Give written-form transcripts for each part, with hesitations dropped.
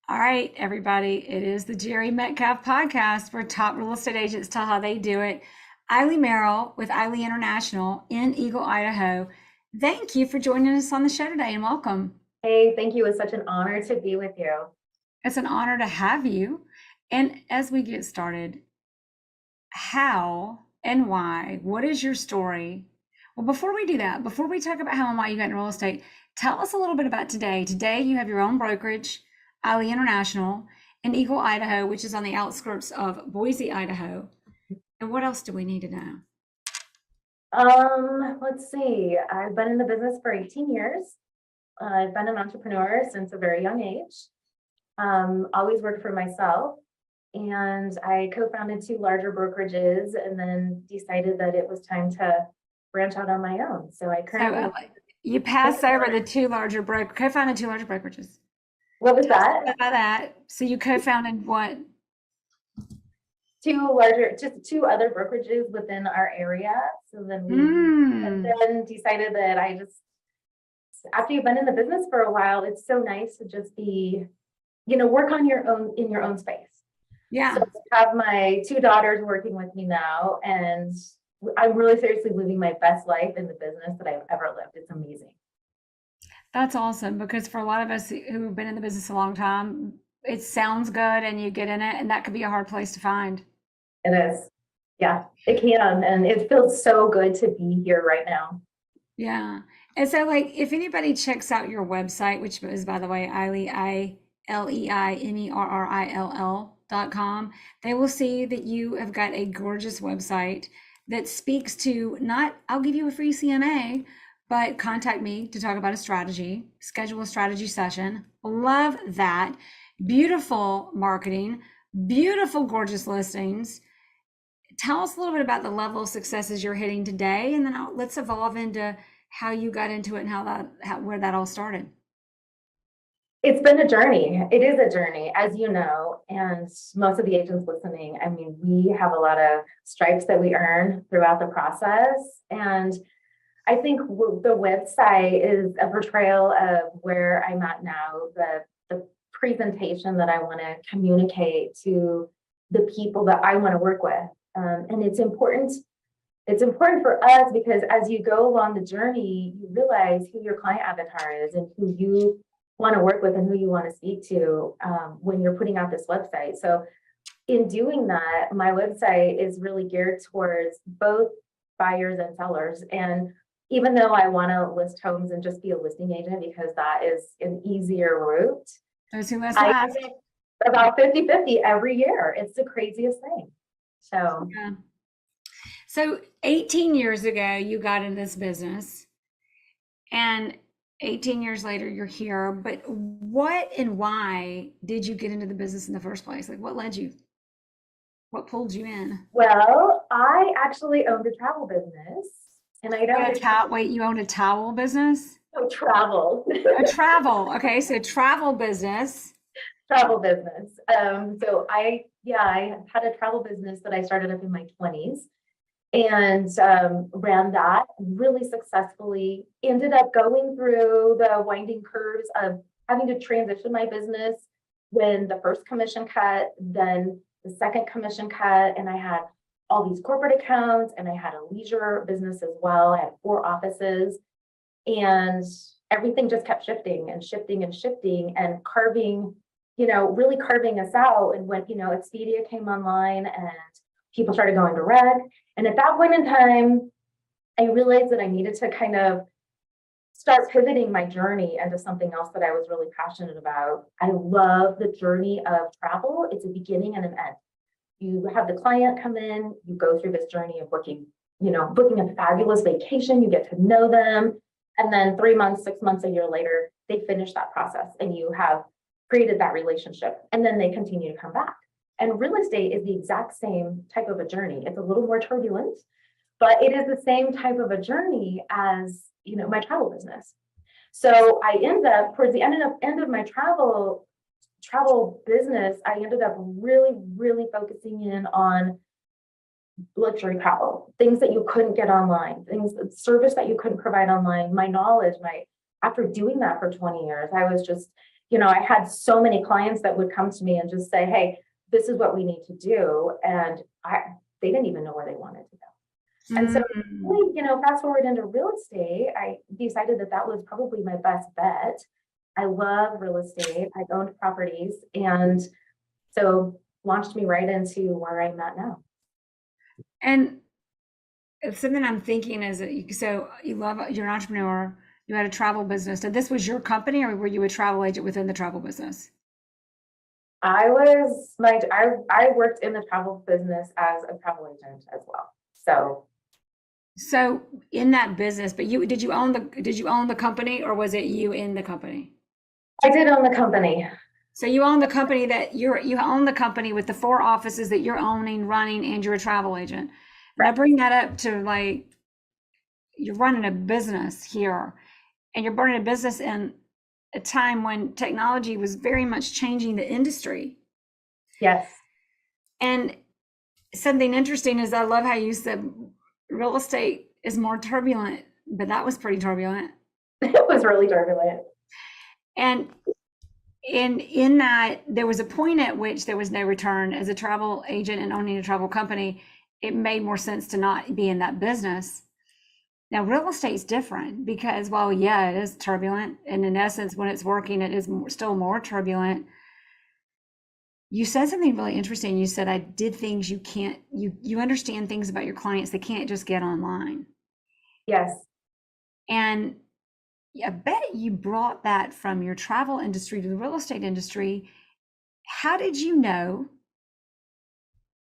All right, everybody. It is the Jere Metcalf podcast where top real estate agents tell how they do it. Alei Merrill with Alei International in Eagle, Idaho. Thank you for joining us on the show today and welcome. Hey, thank you. It's such an honor to be with you. It's an honor to have you. And as we get started, how and why? What is your story? Well, before we do that, before we talk about how and why you got into real estate, tell us a little bit about today. Today, you have your own brokerage, Alei International, in Eagle, Idaho, which is on the outskirts of Boise, Idaho. And what else do we need to know? Let's see. I've been in the business for 18 years. I've been an entrepreneur since a very young age. Always worked for myself. And I co-founded two larger brokerages and then decided that it was time to branch out on my own. So I currently. You pass over the co-founded two larger brokerages. What was that? About that. So you co-founded what? Just two other brokerages within our area. So then and then decided that after you've been in the business for a while, it's so nice to just be, work on your own in your own space. Yeah. So I have my two daughters working with me now, and I'm really seriously living my best life in the business that I've ever lived. It's amazing. That's awesome because for a lot of us who've been in the business a long time, it sounds good and you get in it, and that could be a hard place to find. It is. Yeah, it can. And it feels so good to be here right now. Yeah. And so, if anybody checks out your website, which is, by the way, AleiMerrill.com, they will see that you have got a gorgeous website that speaks to I'll give you a free CMA, but contact me to talk about a strategy, schedule a strategy session. Love that. Beautiful marketing, beautiful, gorgeous listings. Tell us a little bit about the level of successes you're hitting today, and then let's evolve into how you got into it and where that all started. It's been a journey. It is a journey, as you know, and most of the agents listening, I mean, we have a lot of stripes that we earn throughout the process. And I think the website is a portrayal of where I'm at now, the presentation that I want to communicate to the people that I want to work with. And it's important for us because as you go along the journey, you realize who your client avatar is and who you want to work with and who you want to speak to when you're putting out this website. So in doing that, my website is really geared towards both buyers and sellers. And even though I want to list homes and just be a listing agent because that is an easier route, I think about 50-50 every year. It's the craziest thing. So, yeah. So 18 years ago, you got in this business, and 18 years later, you're here. But what and why did you get into the business in the first place? What led you? What pulled you in? Well, I actually owned a travel business, and I don't. Wait, you owned a towel business? Oh, travel. A travel. Okay, so travel business. Travel business. So I had a travel business that I started up in my 20s and ran that really successfully. Ended up going through the winding curves of having to transition my business when the first commission cut, then the second commission cut, and I had all these corporate accounts and I had a leisure business as well. I had 4 offices and everything just kept shifting and shifting and shifting and really carving us out. And when, Expedia came online and people started going direct. And at that point in time, I realized that I needed to kind of start pivoting my journey into something else that I was really passionate about. I love the journey of travel. It's a beginning and an end. You have the client come in, you go through this journey of booking a fabulous vacation, you get to know them. And then 3 months, 6 months, a year later, they finish that process and you have created that relationship, and then they continue to come back. And real estate is the exact same type of a journey. It's a little more turbulent, but it is the same type of a journey as, my travel business. So I end up towards the end of my travel business, I ended up really, really focusing in on luxury travel, things that you couldn't get online, service that you couldn't provide online, my knowledge, after doing that for 20 years, I was just I had so many clients that would come to me and just say, hey, this is what we need to do. And they didn't even know where they wanted to go. And so, fast forward into real estate, I decided that was probably my best bet. I love real estate. I've owned properties. And so launched me right into where I'm at now. And it's something I'm thinking is that so you're an entrepreneur, you had a travel business. So this was your company, or were you a travel agent within the travel business? I worked in the travel business as a travel agent as well. So in that business, but did you own the company, or was it you in the company? I did own the company. So you own the company you own the company with the 4 offices that you're owning, running, and you're a travel agent. And I bring that up to like, you're running a business here, and you're running a business in a time when technology was very much changing the industry. Yes. And something interesting is I love how you said real estate is more turbulent, but that was pretty turbulent. It was really turbulent. And in that, there was a point at which there was no return. As a travel agent and owning a travel company, it made more sense to not be in that business. Now, real estate's different because, well, yeah, it is turbulent. And in essence, when it's working, it is still more turbulent. You said something really interesting. You said, I did things you understand things about your clients they can't just get online. Yes. And I bet you brought that from your travel industry to the real estate industry. How did you know?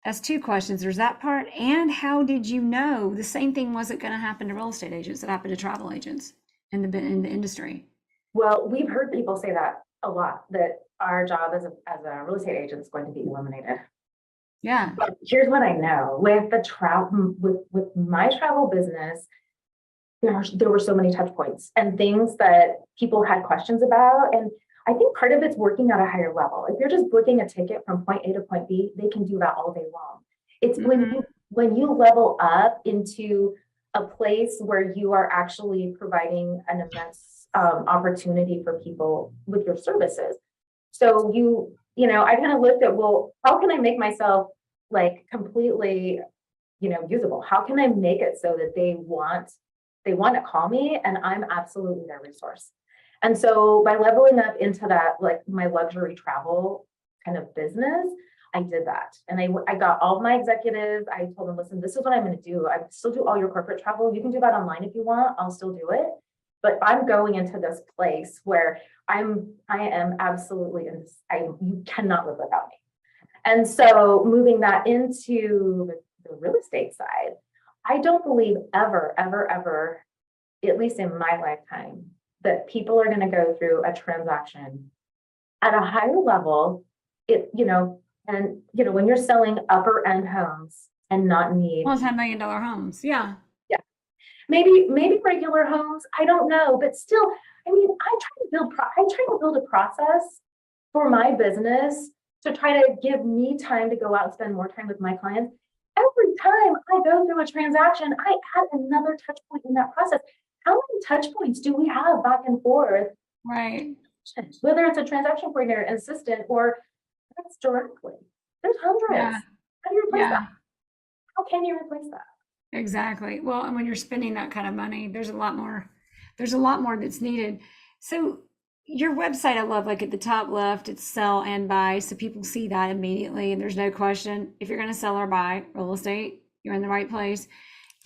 That's 2 questions. There's that part. And how did you know the same thing wasn't going to happen to real estate agents that happened to travel agents in the industry? Well, we've heard people say that a lot, that our job as a real estate agent is going to be eliminated. Yeah. But here's what I know with the travel, with my travel business, there were so many touch points and things that people had questions about. And I think part of it's working at a higher level. If you're just booking a ticket from point A to point B, they can do that all day long. It's when you level up into a place where you are actually providing an immense opportunity for people with your services. So I kind of looked at, well, how can I make myself like completely, usable? How can I make it so that they want to call me and I'm absolutely their resource? And so by leveling up into that, like my luxury travel kind of business, I did that. And I got all of my executives. I told them, listen, this is what I'm going to do. I still do all your corporate travel. You can do that online if you want. I'll still do it. But I'm going into this place where I am absolutely, you cannot live without me. And so moving that into the real estate side, I don't believe ever, ever, ever, at least in my lifetime, that people are going to go through a transaction at a higher level, when you're selling upper end homes and not need $10 million homes. Yeah. Yeah. Maybe regular homes. I don't know, but still, I mean, I try to build a process for my business to try to give me time to go out and spend more time with my clients. Every time I go through a transaction, I add another touch point in that process. How many touch points do we have back and forth? Right. Whether it's a transaction coordinator, an assistant, or that's directly. There's hundreds. Yeah. How do you replace that? How can you replace that? Exactly. Well, and when you're spending that kind of money, there's a lot more that's needed. So your website, I love, like at the top left, it's sell and buy. So people see that immediately. And there's no question, if you're going to sell or buy real estate, you're in the right place.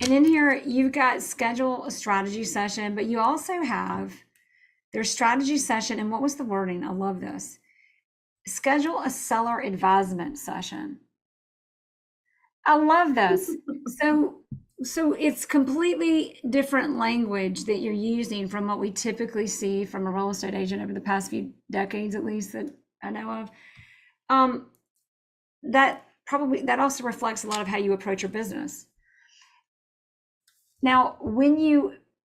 And in here, you've got schedule a strategy session, but you also have their strategy session. And what was the wording? I love this. Schedule a seller advisement session. I love this. So it's completely different language that you're using from what we typically see from a real estate agent over the past few decades, at least that I know of. That also reflects a lot of how you approach your business. Now,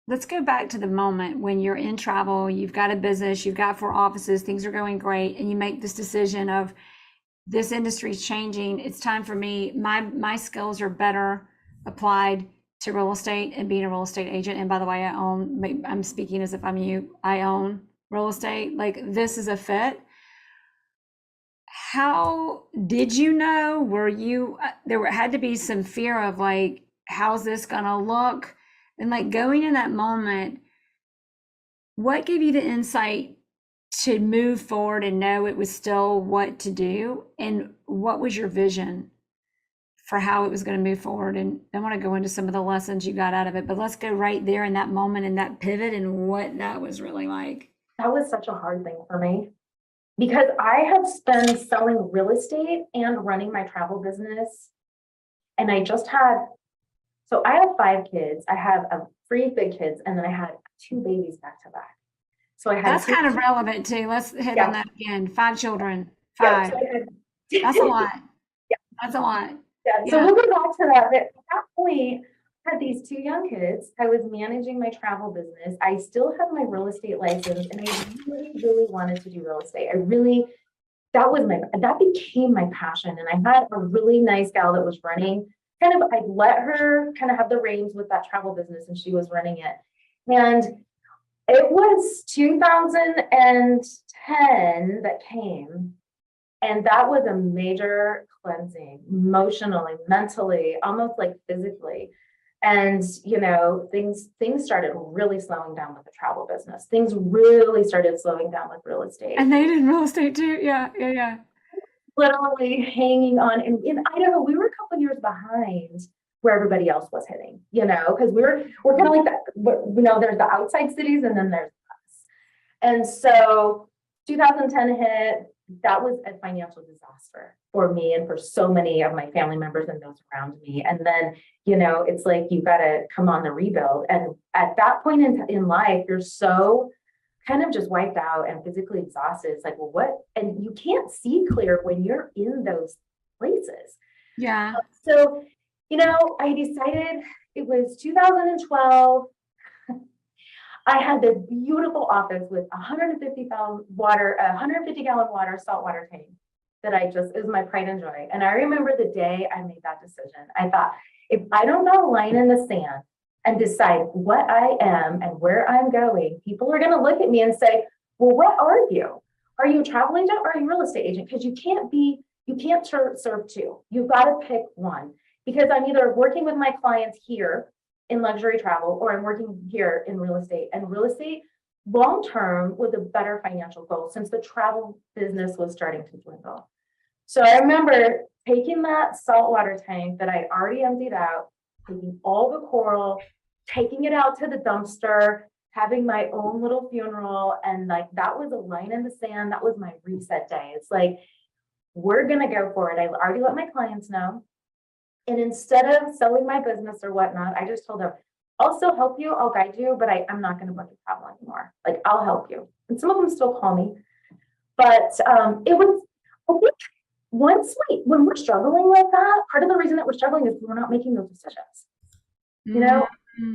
let's go back to the moment when you're in travel, you've got a business, you've got 4 offices, things are going great, and you make this decision of, this industry is changing. It's time for me. My skills are better applied to real estate and being a real estate agent. And by the way, I'm speaking as if I'm you. I own real estate, like this is a fit. How did you know? Were you, had to be some fear of like, how's this gonna look? And like going in that moment, what gave you the insight to move forward and know it was still what to do? And what was your vision for how it was going to move forward? And I want to go into some of the lessons you got out of it, but let's go right there in that moment and that pivot and what that was really like. That was such a hard thing for me because I have been selling real estate and running my travel business. And I just had, so I have 5 kids. I have 3 big kids, and then I had 2 babies back to back. So I had That's kind of relevant too. Let's hit on that again. 5 children, Yeah, 5. so That's a lot. Yeah. That's a lot. Yeah. So we'll go back to that. But at that point, I had these 2 young kids. I was managing my travel business. I still had my real estate license, and I really, really wanted to do real estate. That became my passion. And I had a really nice gal that was running. I let her kind of have the reins with that travel business, and she was running it. And it was 2010 that came, and that was a major cleansing, emotionally, mentally, almost like physically. And, things started really slowing down with the travel business. Things really started slowing down with real estate. And they did real estate too. Yeah. Literally hanging on. And in Idaho, we were a couple of years behind where everybody else was hitting, because we're kind of like that. There's the outside cities and then there's us. And so 2010 hit. That was a financial disaster for me and for so many of my family members and those around me. And then, it's like, you got to come on the rebuild. And at that point in life, you're so kind of just wiped out and physically exhausted. It's like, well, what? And you can't see clear when you're in those places. Yeah. So, I decided it was 2012. I had this beautiful office with 150 gallon water saltwater tank that it was my pride and joy. And I remember the day I made that decision. I thought, if I don't know, line in the sand and decide what I am and where I'm going, people are going to look at me and say, well, what are you? Are you a travel agent or are you a real estate agent? Because you can't serve 2. You've got to pick one, because I'm either working with my clients here in luxury travel, or I'm working here in real estate. And real estate long-term was a better financial goal since the travel business was starting to dwindle. So I remember taking that saltwater tank that I already emptied out, taking all the coral, taking it out to the dumpster, having my own little funeral. And like, that was a line in the sand. That was my reset day. It's like, we're going to go for it. I've already let my clients know. And instead of selling my business or whatnot, I just told them, I'll still help you, I'll guide you, but I'm not going to book your travel anymore. Like, I'll help you. And some of them still call me. But it was, I think, when we're struggling like that, part of the reason that we're struggling is we're not making those decisions.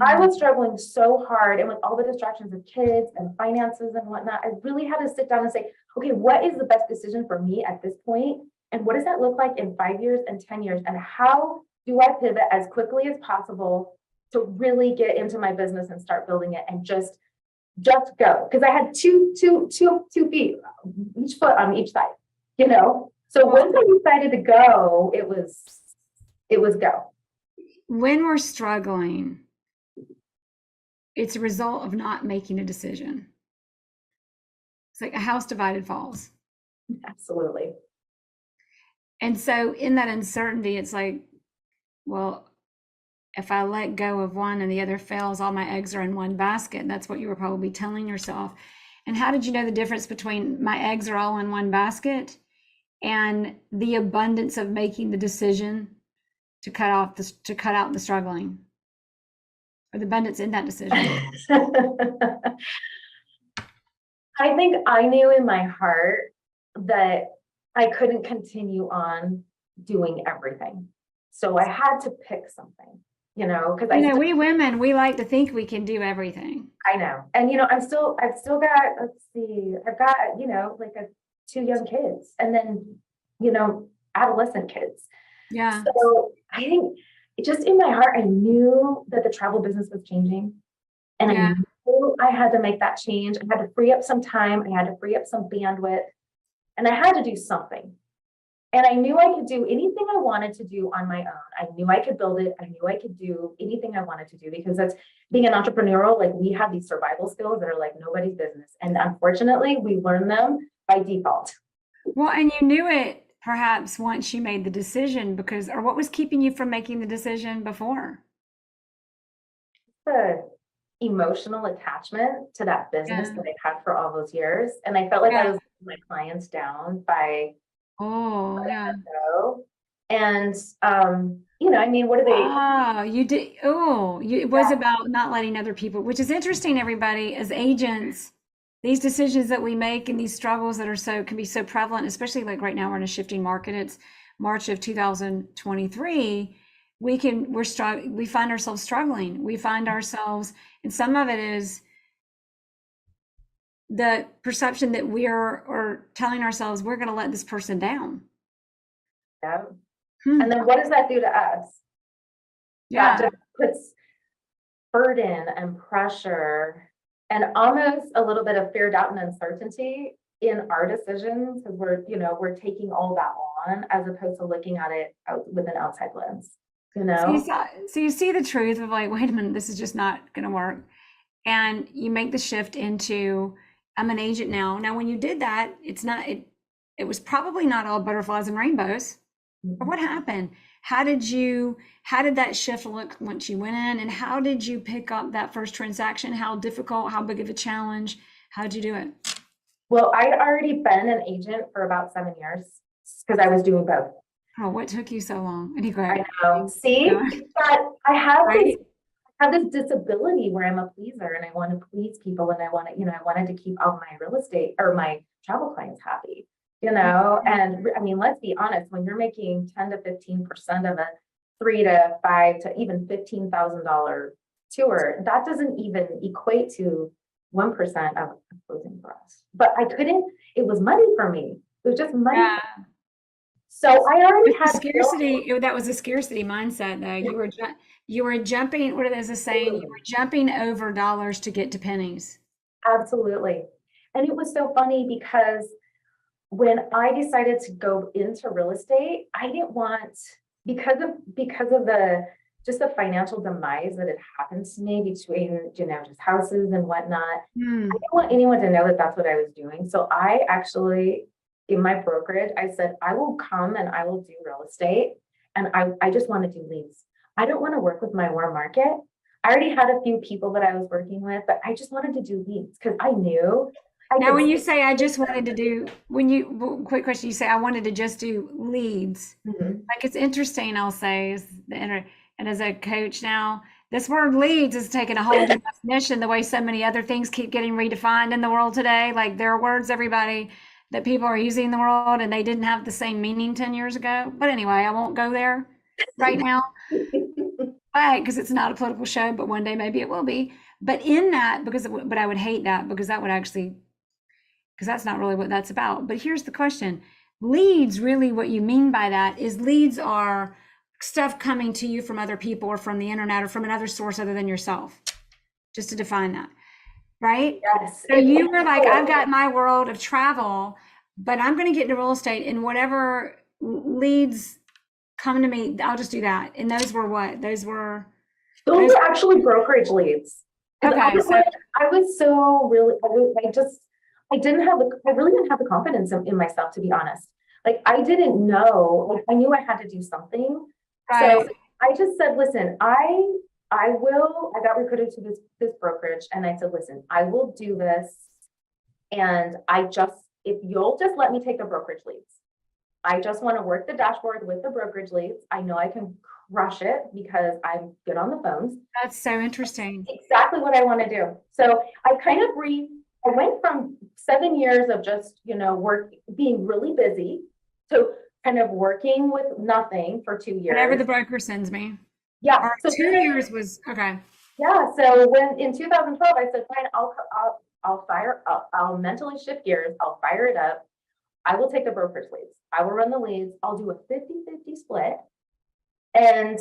I was struggling so hard, and with all the distractions of kids and finances and whatnot, I really had to sit down and say, okay, what is the best decision for me at this point? And what does that look like in 5 years and 10 years? And how do I pivot as quickly as possible to really get into my business and start building it and just go? Because I had two feet, each foot on each side, So once I decided to go, it was go. When we're struggling, it's a result of not making a decision. It's like a house divided falls. Absolutely. And so in that uncertainty, it's like, well, if I let go of one and the other fails, all my eggs are in one basket. That's what you were probably telling yourself. And how did you know the difference between my eggs are all in one basket and the abundance of making the decision to cut out the struggling, or the abundance in that decision? I think I knew in my heart that I couldn't continue on doing everything. So I had to pick something, because we women, we like to think we can do everything. I know. And, I've still got, I've got, like 2 young kids, and then, adolescent kids. Yeah. So I think just in my heart, I knew that the travel business was changing, and I knew knew I had to make that change. I had to free up some time. I had to free up some bandwidth, and I had to do something. And I knew I could do anything I wanted to do on my own. I knew I could build it. I knew I could do anything I wanted to do, because that's being an entrepreneurial, like, we have these survival skills that are like nobody's business. And unfortunately, we learn them by default. Well, and you knew it perhaps once you made the decision, because, or what was keeping you from making the decision before? The emotional attachment to that business Yeah. that I had for all those years. And I felt like I Yeah. was letting my clients down by Oh, yeah. go. And I mean, what are they? Oh, you did. Oh, it was Yeah. about not letting other people, which is interesting, everybody, as agents, these decisions that we make and these struggles that can be so prevalent, especially like right now, we're in a shifting market. It's March of 2023. We find ourselves struggling. We find ourselves, and some of it is the perception that or telling ourselves we're going to let this person down. Yeah. And then what does that do to us? Yeah. That just puts burden and pressure and almost a little bit of fear, doubt, and uncertainty in our decisions, because we're taking all that on, as opposed to looking at it with an outside lens. So you see the truth of like, wait a minute, this is just not going to work. And you make the shift into, I'm an agent now. Now, when you did that, it was probably not all butterflies and rainbows. Or what happened? How did that shift look once you went in, and how did you pick up that first transaction? How difficult, how big of a challenge? How did you do it? Well, I'd already been an agent for about 7 years, because I was doing both. Oh, what took you so long? Anyway, I know. See, but I have this disability where I'm a pleaser, and I want to please people, and I wanted to keep all my real estate or my travel clients happy, and I mean, let's be honest, when you're making 10 to 15% of a 3 to 5 to even $15,000 tour, that doesn't even equate to 1% of closing for us. But it was money for me. It was just money. Yeah. So I already had scarcity. That was a scarcity mindset, though. You were jumping. What is this saying? You were jumping over dollars to get to pennies. Absolutely. And it was so funny, because when I decided to go into real estate, I didn't want, because of the financial demise that had happened to me between, just houses and whatnot. I didn't want anyone to know that that's what I was doing. So I actually, in my brokerage, I said, I will come and I will do real estate. And I just want to do leads. I don't want to work with my warm market. I already had a few people that I was working with, but I just wanted to do leads, because I knew. Now, when you say I just wanted to do, quick question, you say I wanted to just do leads. Like, it's interesting, I'll say, and as a coach now, this word leads is taking a whole new definition, the way so many other things keep getting redefined in the world today. Like, there are words, everybody, that people are using in the world, and they didn't have the same meaning 10 years ago. But anyway, I won't go there right now. Because it's not a political show, but one day maybe it will be. But in that, but I would hate that, because that's not really what that's about. But here's the question. Leads, really what you mean by that is leads are stuff coming to you from other people or from the internet or from another source other than yourself, just to define that, right? Yes. So you were like, I've got my world of travel, but I'm going to get into real estate, and whatever leads come to me, I'll just do that. And those were what? Those were actually brokerage leads. Okay. I was so really, I really didn't have the confidence in myself, to be honest. Like, I didn't know, like, I knew I had to do something. Right. So I just said, listen, I got recruited to this brokerage, and I said, listen, I will do this. And if you'll just let me take the brokerage leads, I just want to work the dashboard with the brokerage leads. I know I can crush it because I'm good on the phones. That's so interesting. Exactly what I want to do. So I went from 7 years of just, being really busy to kind of working with nothing for 2 years. Whatever the broker sends me. Yeah. So 2 years was okay. Yeah. So when in 2012, I said, fine, I'll mentally shift gears. I'll fire it up. I will take the brokerage leads. I will run the leads. I'll do a 50-50 split. And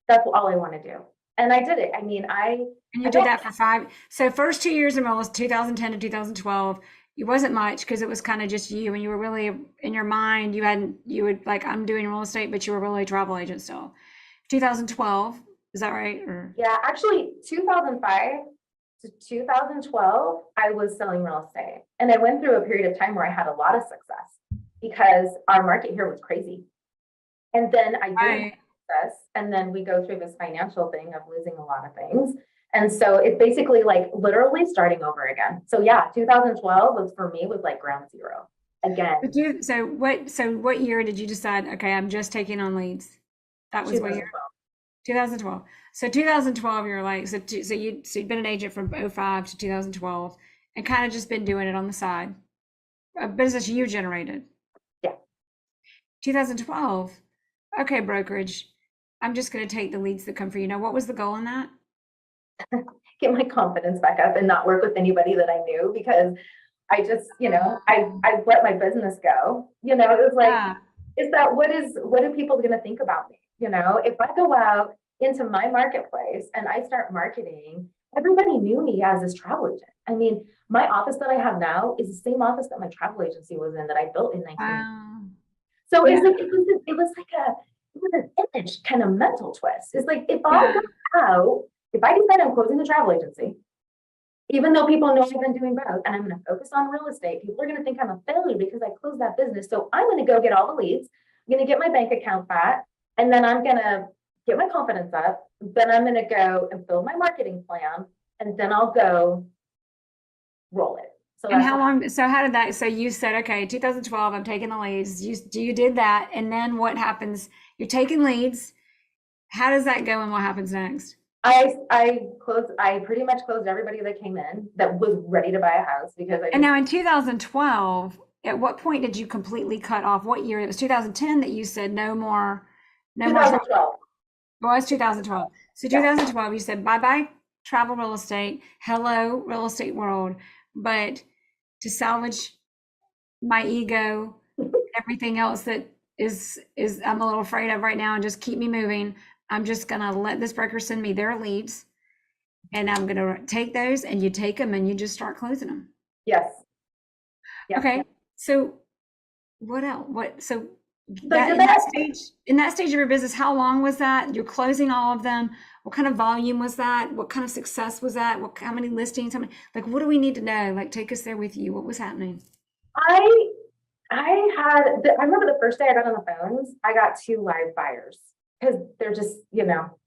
that's all I want to do. And I did it. I mean, And you did that for so first 2 years in real estate, 2010 to 2012, it wasn't much because it was kind of just you and you were really in your mind, you would like, I'm doing real estate, but you were really a travel agent still. 2012, is that right? Or yeah, actually 2005 to 2012, I was selling real estate. And I went through a period of time where I had a lot of success because our market here was crazy. And then I did success, and then we go through this financial thing of losing a lot of things. And so it's basically like literally starting over again. So yeah, 2012 was for me was like ground zero again. So what year did you decide, okay, I'm just taking on leads? That was what year? 2012. So 2012, you're like, so you'd been an agent from 05 to 2012 and kind of just been doing it on the side. A business you generated. Yeah. 2012. Okay, brokerage. I'm just going to take the leads that come for you. Now, what was the goal in that? Get my confidence back up and not work with anybody that I knew, because I just, I let my business go. It was like, what are people going to think about me? If I go out into my marketplace and I start marketing, everybody knew me as this travel agent. I mean, my office that I have now is the same office that my travel agency was in that I built in 19. Wow. So it was an image kind of mental twist. It's like, if I go out, if I decide I'm closing the travel agency, even though people know I've been doing both and I'm going to focus on real estate, people are going to think I'm a failure because I closed that business. So I'm going to go get all the leads. I'm going to get my bank account fat, and then I'm going to get my confidence up. Then I'm going to go and build my marketing plan, and then I'll go roll it. So and how long? So how did that? So you said, okay, 2012, I'm taking the leads. You did that, and then what happens? You're taking leads. How does that go, and what happens next? I pretty much closed everybody that came in that was ready to buy a house because And now in 2012, at what point did you completely cut off? What year? It was 2010 that you said no more. 2012. Well, it's 2012. So 2012, you said bye-bye travel real estate, hello real estate world. But to salvage my ego, everything else that is I'm a little afraid of right now, and just keep me moving, I'm just gonna let this broker send me their leads, and I'm gonna take those, and you take them and you just start closing them. Yes. Okay. So what else? In that stage of your business, how long was that? You're closing all of them. What kind of volume was that? What kind of success was that? How many listings? What do we need to know? Like, take us there with you. What was happening? I remember the first day I got on the phones, I got 2 live buyers because they're just,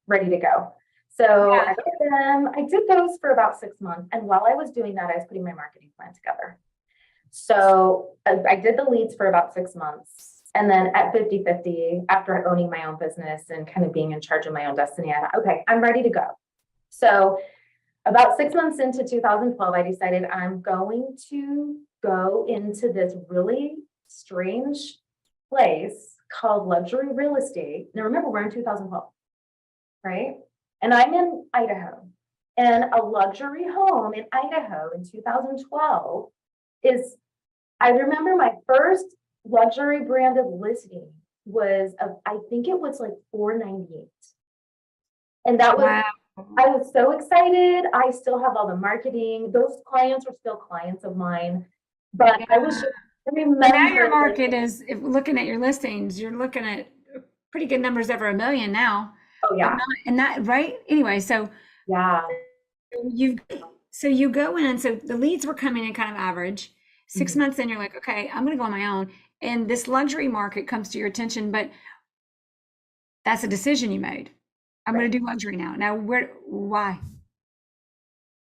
ready to go. So I got them. I did those for about 6 months. And while I was doing that, I was putting my marketing plan together. So I did the leads for about 6 months. And then at 50-50, after owning my own business and kind of being in charge of my own destiny, I thought, okay, I'm ready to go. So about 6 months into 2012, I decided I'm going to go into this really strange place called luxury real estate. Now remember, we're in 2012, right? And I'm in Idaho. And a luxury home in Idaho in 2012 I remember my first luxury branded listing was I think it was like $498. And that was, wow. I was so excited. I still have all the marketing. Those clients are still clients of mine, but I was just, now your market is, if looking at your listings, you're looking at pretty good numbers over $1 million now. Oh yeah. And that, right? Anyway, so yeah, you go in, and so the leads were coming in kind of average. 6 months in, you're like, okay, I'm going to go on my own. And this luxury market comes to your attention, but that's a decision you made. I'm going to do luxury now. Now, why?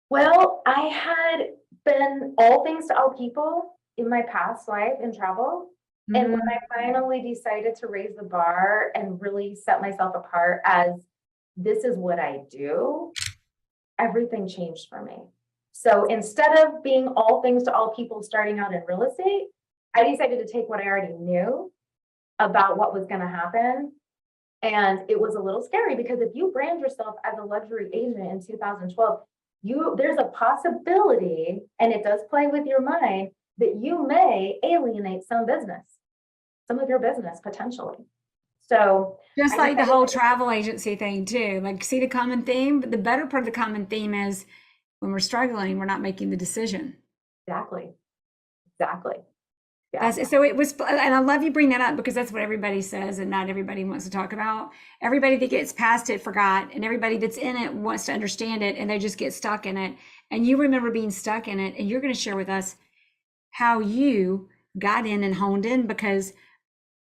Well, I had been all things to all people in my past life in travel. And when I finally decided to raise the bar and really set myself apart as this is what I do, everything changed for me. So instead of being all things to all people starting out in real estate, I decided to take what I already knew about what was going to happen. And it was a little scary because if you brand yourself as a luxury agent in 2012, there's a possibility, and it does play with your mind, that you may alienate some of your business potentially. So Just I like the decided whole to- travel agency thing too. Like, see the common theme, but the better part of the common theme is when we're struggling, we're not making the decision. exactly, exactly. Yeah. That's so it was, and I love you bring that up because that's what everybody says, and not everybody wants to talk about. Everybody that gets past it forgot, and everybody that's in it wants to understand it, and they just get stuck in it. And you remember being stuck in it, and you're going to share with us how you got in and honed in. Because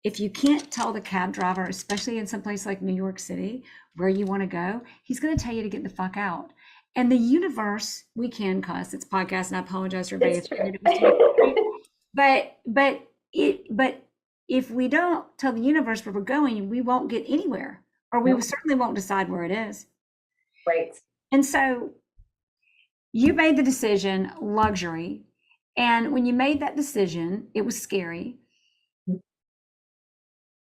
if you can't tell the cab driver, especially in some place like New York City, where you want to go, he's going to tell you to get the fuck out. And the universe, we can cuss. It's podcast, and I apologize for everybody. It's true. It was totally but if we don't tell the universe where we're going, we won't get anywhere, or we Nope. certainly won't decide where it is. Right. And so you made the decision, luxury. And when you made that decision, it was scary.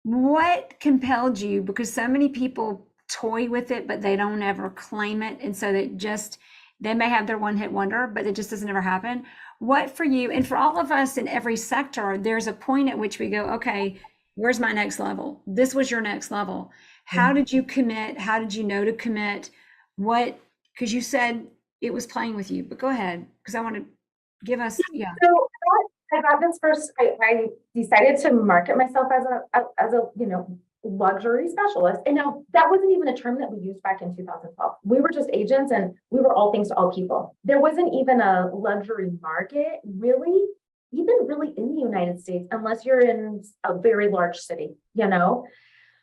What compelled you? Because so many people toy with it, but they don't ever claim it. And so that just, they may have their one hit wonder, but it just doesn't ever happen. What for you, and for all of us in every sector, there's a point at which we go, okay, where's my next level? This was your next level. How did you commit? How did you know to commit? What, because you said it was playing with you, but go ahead, because I want to give us, yeah. So I got this first, I decided to market myself as a, luxury specialist. And now that wasn't even a term that we used back in 2012. We were just agents and we were all things to all people. There wasn't even a luxury market really, even really in the United States, unless you're in a very large city,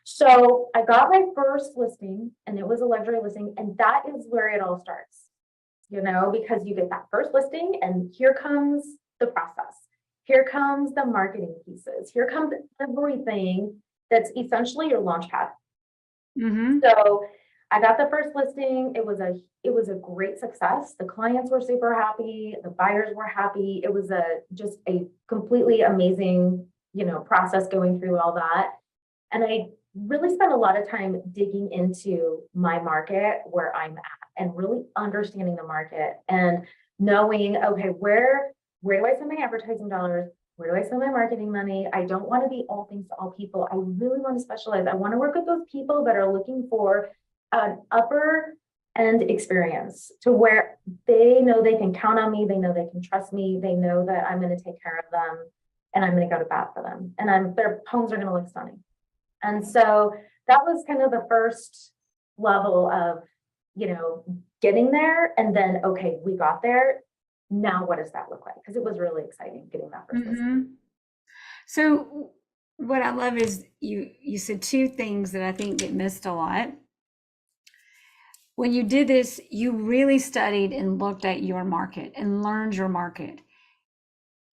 So I got my first listing and it was a luxury listing. And that is where it all starts, because you get that first listing and here comes the process. Here comes the marketing pieces. Here comes everything that's essentially your launch pad. Mm-hmm. So I got the first listing. It was a great success. The clients were super happy. The buyers were happy. It was just a completely amazing, process going through all that. And I really spent a lot of time digging into my market, where I'm at, and really understanding the market and knowing, okay, where do I spend my advertising dollars? Where do I spend my marketing money? I don't want to be all things to all people. I really want to specialize. I want to work with those people that are looking for an upper end experience, to where they know they can count on me. They know they can trust me. They know that I'm going to take care of them and I'm going to go to bat for them. And their homes are going to look stunning. And so that was kind of the first level of, getting there. And then, okay, we got there. Now, what does that look like? Because it was really exciting getting that first listing. So what I love is you said two things that I think get missed a lot. When you did this, you really studied and looked at your market and learned your market.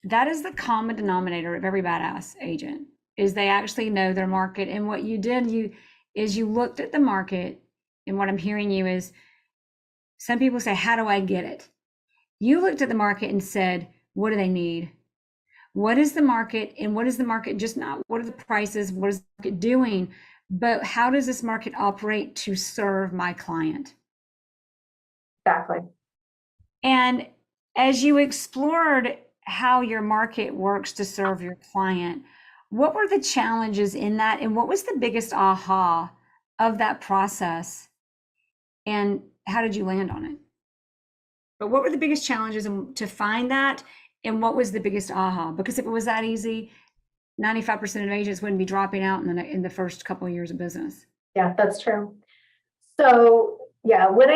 That is the common denominator of every badass agent, is they actually know their market. And what you did, you looked at the market, and what I'm hearing you is, some people say, how do I get it? You looked at the market and said, what do they need? What is the market? And what is the market? Just not what are the prices? What is the market doing? But how does this market operate to serve my client? Exactly. And as you explored how your market works to serve your client, what were the challenges in that? And what was the biggest aha of that process? And how did you land on it? But what were the biggest challenges to find that? And what was the biggest aha? Because if it was that easy, 95% of agents wouldn't be dropping out in the first couple of years of business. Yeah, that's true. So yeah, like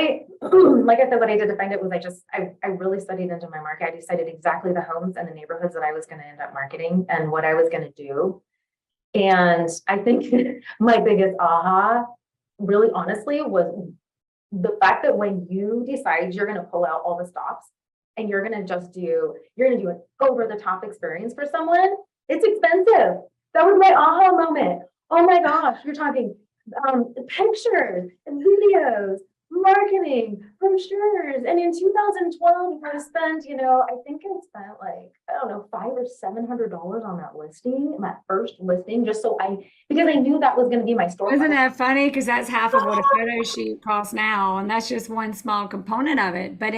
I said, what I did to find it was I really studied into my market. I decided exactly the homes and the neighborhoods that I was going to end up marketing and what I was going to do. And I think my biggest aha, really honestly, was the fact that when you decide you're going to pull out all the stops and you're going to do an over the top experience for someone, it's expensive. That was my aha moment. Oh my gosh, you're talking pictures and videos, marketing, brochures. And in 2012, I spent, I think I spent like, I don't know, $500 or $700 on that listing, my first listing, because I knew that was going to be my store. Isn't that funny? Because that's half of what a photo shoot costs now. And that's just one small component of it. But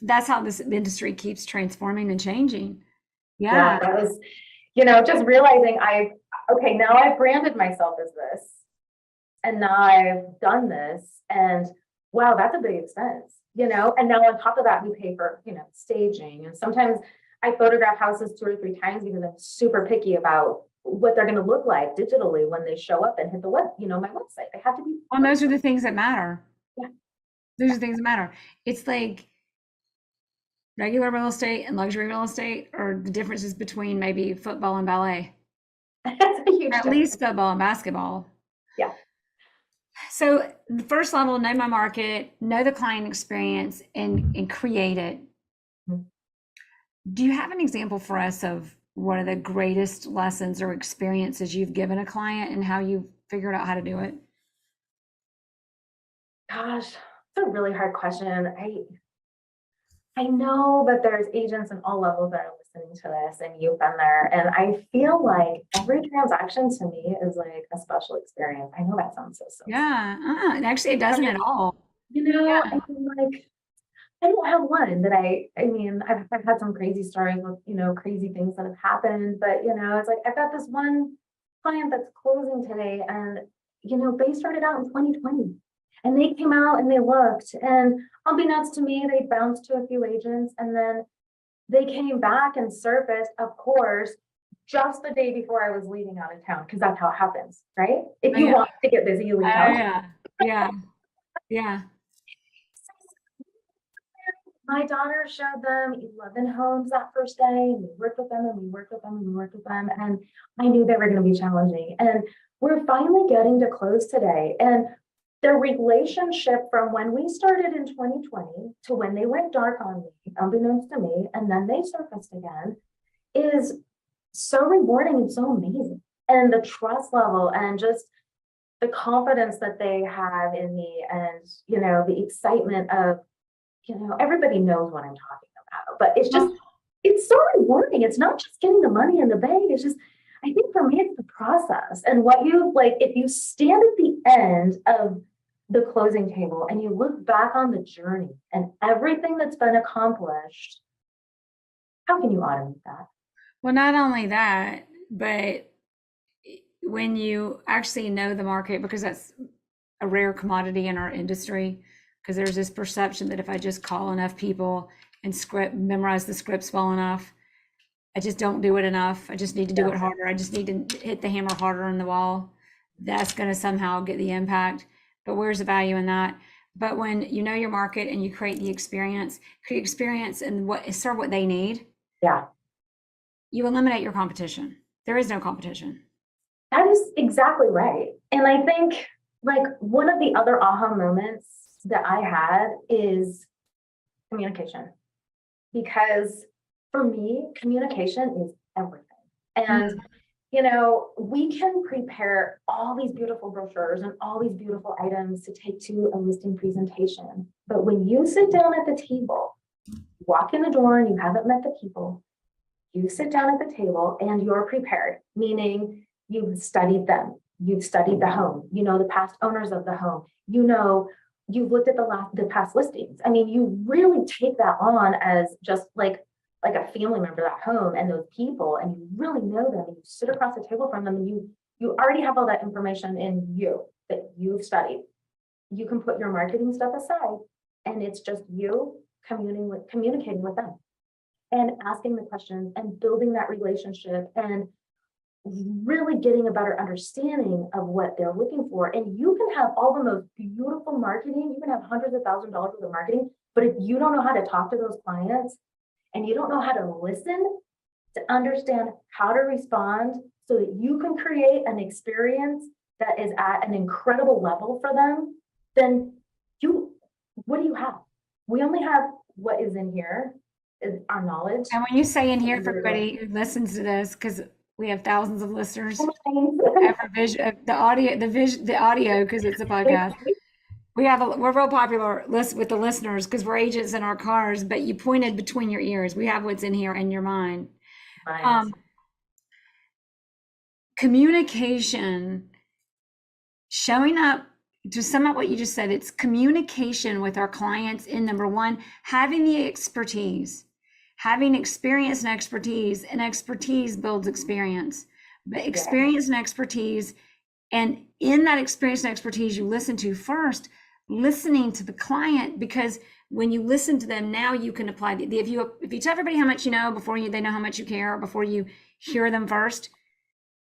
that's how this industry keeps transforming and changing. Yeah. That was, just realizing okay, now I've branded myself as this, and now I've done this, and wow, that's a big expense, you know? And now on top of that, we pay for, you know, staging. And sometimes I photograph houses 2 or 3 times because I'm super picky about what they're going to look like digitally when they show up and hit the web, you know, my website. They have to be. Well, those are the things that matter. Yeah. Those are the things that matter. It's like regular real estate and luxury real estate are the differences between maybe football and ballet. That's a huge At difference. least football and basketball. Yeah. So the first level, know my market, know the client experience, and create it. Mhm. Do you have an example for us of one of the greatest lessons or experiences you've given a client and how you figured out how to do it? Gosh, it's a really hard question. I know that there's agents in all levels that are listening to this, and you've been there. And I feel like every transaction to me is like a special experience. I know that sounds so silly. Yeah, and actually it doesn't at all. You know, Yeah. I mean, like, I don't have one that I mean, I've had some crazy stories with, you know, crazy things that have happened, but, you know, it's like, I've got this one client that's closing today, and, you know, they started out in 2020, and they came out and they looked, and unbeknownst to me, they bounced to a few agents, and then they came back and surfaced, of course, just the day before I was leaving out of town, because that's how it happens, right? If Oh, you yeah. want to get busy, you leave out. Yeah. Yeah. Yeah. My daughter showed them 11 homes that first day, and we worked with them and we worked with them and we worked with them. And I knew they were going to be challenging. And we're finally getting to close today. And the relationship from when we started in 2020 to when they went dark on me, unbeknownst to me, and then they surfaced again, is so rewarding and so amazing. And the trust level and just the confidence that they have in me, and, you know, the excitement of, you know, everybody knows what I'm talking about, but it's just, it's so rewarding. It's not just getting the money in the bank. It's just, I think for me, it's the process and what you like, if you stand at the end of the closing table and you look back on the journey and everything that's been accomplished, how can you automate that? Well, not only that, but when you actually know the market, because that's a rare commodity in our industry, because there's this perception that if I just call enough people and memorize the scripts well enough, I just don't do it enough. I just need to do it harder. I just need to hit the hammer harder on the wall. That's going to somehow get the impact. But where's the value in that? But when you know your market and you create experience and serve what they need, Yeah, you eliminate your competition. There is no competition. that is exactly right. And I think like one of the other aha moments that I had is communication, because for me, communication is everything. And, you know, we can prepare all these beautiful brochures and all these beautiful items to take to a listing presentation. But when you sit down at the table, walk in the door and you haven't met the people, you sit down at the table and you're prepared, meaning you've studied them, you've studied the home, you know, the past owners of the home, you know, you've looked at the past listings. I mean, you really take that on as just like a family member at home and those people, and you really know them, and you sit across the table from them, and you already have all that information in you that you've studied. You can put your marketing stuff aside, and it's just you communicating with them and asking the questions and building that relationship and really getting a better understanding of what they're looking for. And you can have all the most beautiful marketing, you can have hundreds of $1,000s worth of marketing, but if you don't know how to talk to those clients and you don't know how to listen to understand how to respond so that you can create an experience that is at an incredible level for them, then what do you have? We only have what is in here, is our knowledge. And when you say in here, for everybody who listens to this, because we have thousands of listeners, the audio, because it's a podcast. We're real popular with the listeners because we're agents in our cars, but you pointed between your ears. We have what's in here in your mind. Communication, showing up, to sum up what you just said, it's communication with our clients in number one, having the expertise, having experience and expertise builds experience. But experience and expertise, and in that experience and expertise you listen to first, listening to the client, because when you listen to them, now you can apply if you tell everybody how much you know before they know how much you care, before you hear them first,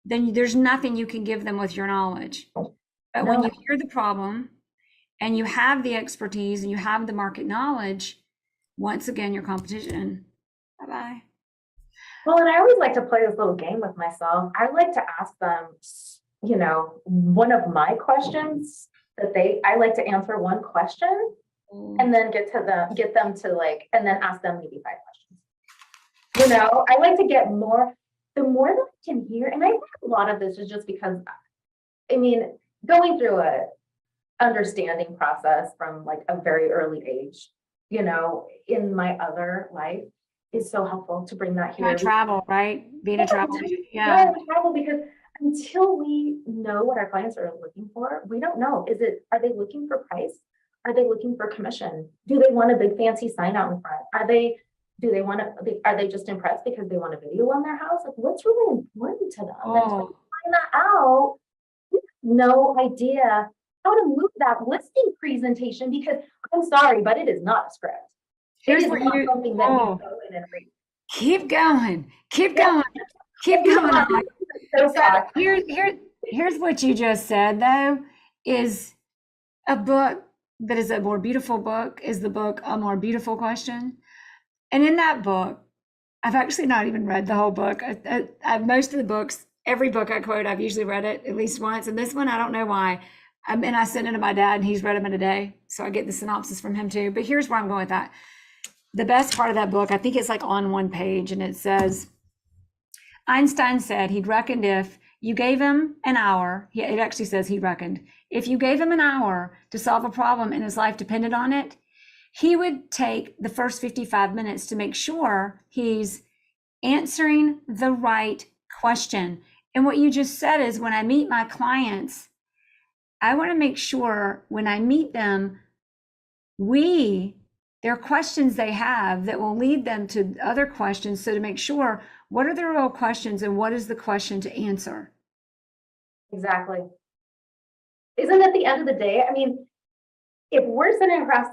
then there's nothing you can give them with your knowledge. But when you hear the problem and you have the expertise and you have the market knowledge, once again, your competition, bye-bye. Well, and I always like to play this little game with myself. I like to ask them, one of my questions I like to answer one question and then get them to and then ask them maybe 5 questions. I like to get more, the more that I can hear. And I think a lot of this is just because, going through a understanding process from a very early age, in my other life is so helpful to bring that here. Travel, right? Being a travel agent. Yeah. Travel, because until we know what our clients are looking for, we don't know. Are they looking for price? Are they looking for commission? Do they want a big fancy sign out in front? Are they just impressed because they want a video on their house? What's really important to them? And to find that out, we have no idea how to move that listing presentation, because I'm sorry, but it is not a script. It is not something that you go in and read. Keep going. Here's what you just said, though, is a book that is a more beautiful book is the book A More Beautiful Question. And in that book, I've actually not even read the whole book. Most of the books, every book I quote, I've usually read it at least once. And this one, I don't know why. And I sent it to my dad and he's read them in a day. So I get the synopsis from him too. But here's where I'm going with that. The best part of that book, I think it's on one page, and it says, Einstein said he'd reckoned if you gave him an hour, it actually says he reckoned, if you gave him an hour to solve a problem and his life depended on it, he would take the first 55 minutes to make sure he's answering the right question. And what you just said is, when I meet my clients, I want to make sure when I meet them, there are questions they have that will lead them to other questions. So to make sure, what are the real questions and what is the question to answer? Exactly. Isn't at the end of the day, if we're sitting across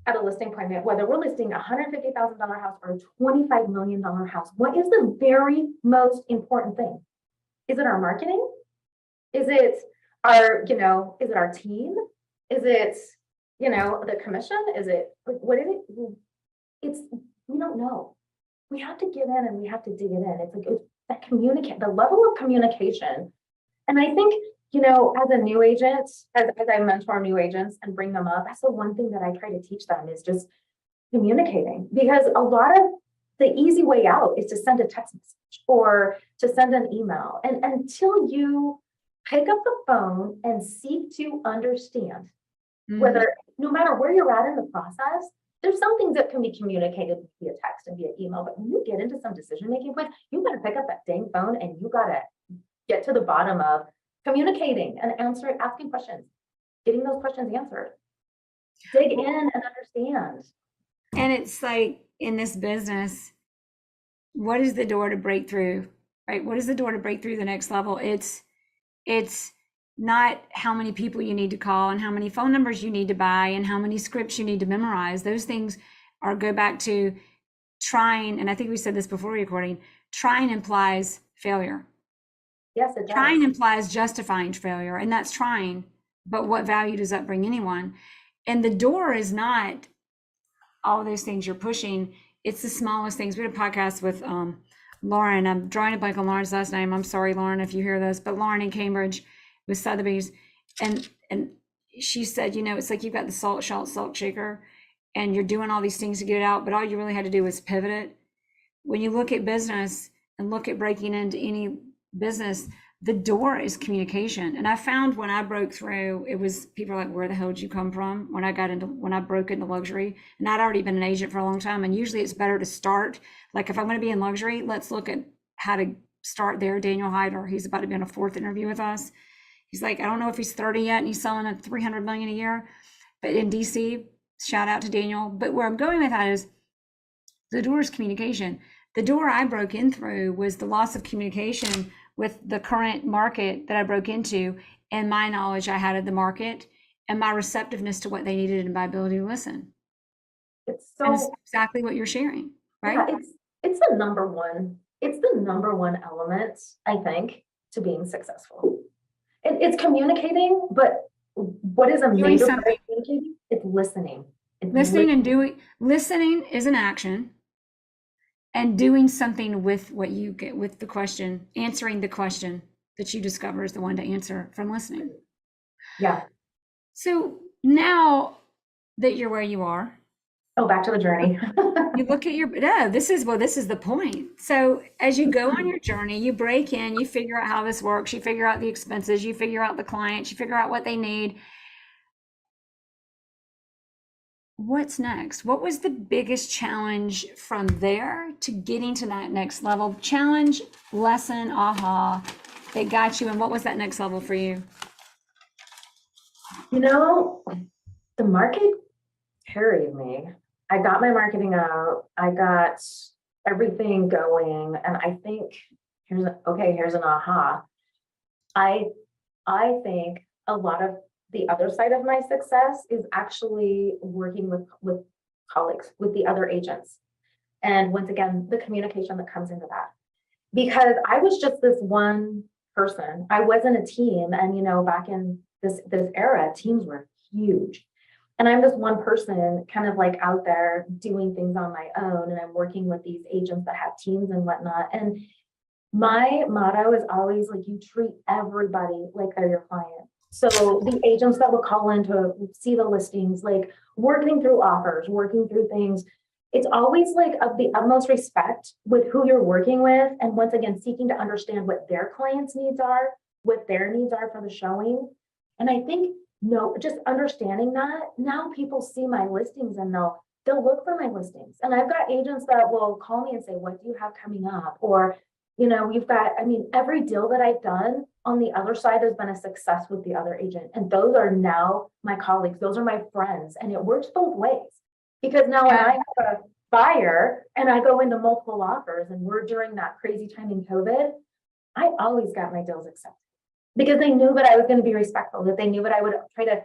at a listing appointment, whether we're listing a $150,000 house or a $25 million house, what is the very most important thing? Is it our marketing? Is it our team? Is it, the commission? Is it, what is it? We don't know. We have to get in and we have to dig it in. It's that the level of communication. And I think, as a new agent, as I mentor new agents and bring them up, that's the one thing that I try to teach them is just communicating, because a lot of the easy way out is to send a text message or to send an email. And until you pick up the phone and seek to understand, whether, no matter where you're at in the process, there's some things that can be communicated via text and via email, but when you get into some decision-making point, you got to pick up that dang phone and you got to get to the bottom of communicating and asking questions, getting those questions answered. Dig in and understand. And it's like, in this business, what is the door to break through, right? What is the door to break through the next level? It's not how many people you need to call and how many phone numbers you need to buy and how many scripts you need to memorize. Those things go back to trying. And I think we said this before recording, trying implies failure. Yes, it does. Trying implies justifying failure, and that's trying. But what value does that bring anyone? And the door is not all those things you're pushing. It's the smallest things. We had a podcast with Lauren. I'm drawing a blank on Lauren's last name. I'm sorry, Lauren, if you hear this, but Lauren in Cambridge with Sotheby's. And she said, it's like you've got the salt shaker and you're doing all these things to get it out, but all you really had to do was pivot it. When you look at business and look at breaking into any business, the door is communication. And I found when I broke through, it was people were like, where the hell did you come from? When I broke into luxury, and I'd already been an agent for a long time. And usually it's better to start, like if I'm going to be in luxury, let's look at how to start there. Daniel Hyder, he's about to be on a 4th interview with us. He's like, I don't know if he's 30 yet and he's selling at $300 million a year, but in DC, shout out to Daniel. But where I'm going with that is the door is communication. The door I broke in through was the loss of communication with the current market that I broke into and my knowledge I had of the market and my receptiveness to what they needed and my ability to listen. It's And it's so, exactly what you're sharing, yeah, right? it's the number one element, I think, to being successful. It's communicating, but what is a Doing major part of something, communicating? It's listening. It's listening and doing, listening is an action, and doing something with what you get with the question, answering the question that you discover is the one to answer from listening. yeah. So now that you're where you are, Oh, back to the journey. you look at your, no, this is the point. So as you go on your journey, you break in, you figure out how this works, you figure out the expenses, you figure out the clients, you figure out what they need. What's next? What was the biggest challenge from there to getting to that next level? Challenge, lesson, aha, that got you. And what was that next level for you? You know, the market carried me. I got my marketing out. I got everything going. And I think here's an aha. I I think a lot of the other side of my success is actually working with colleagues, with the other agents. And once again, the communication that comes into that. Because I was just this one person. I wasn't a team. And back in this era, teams were huge. And I'm just one person kind of like out there doing things on my own. And I'm working with these agents that have teams and whatnot. And my motto is always like, you treat everybody like they're your client. So the agents that will call in to see the listings, like working through offers, working through things, it's always like of the utmost respect with who you're working with. And once again, seeking to understand what their clients' needs are, what their needs are for the showing. And I think, no, just understanding that now people see my listings and they'll look for my listings. And I've got agents that will call me and say, what do you have coming up? Or we've got, every deal that I've done on the other side has been a success with the other agent. And those are now my colleagues. Those are my friends. And it works both ways. Because now when I have a buyer and I go into multiple offers and we're during that crazy time in COVID, I always got my deals accepted. Because they knew that I was going to be respectful, that they knew that I would try to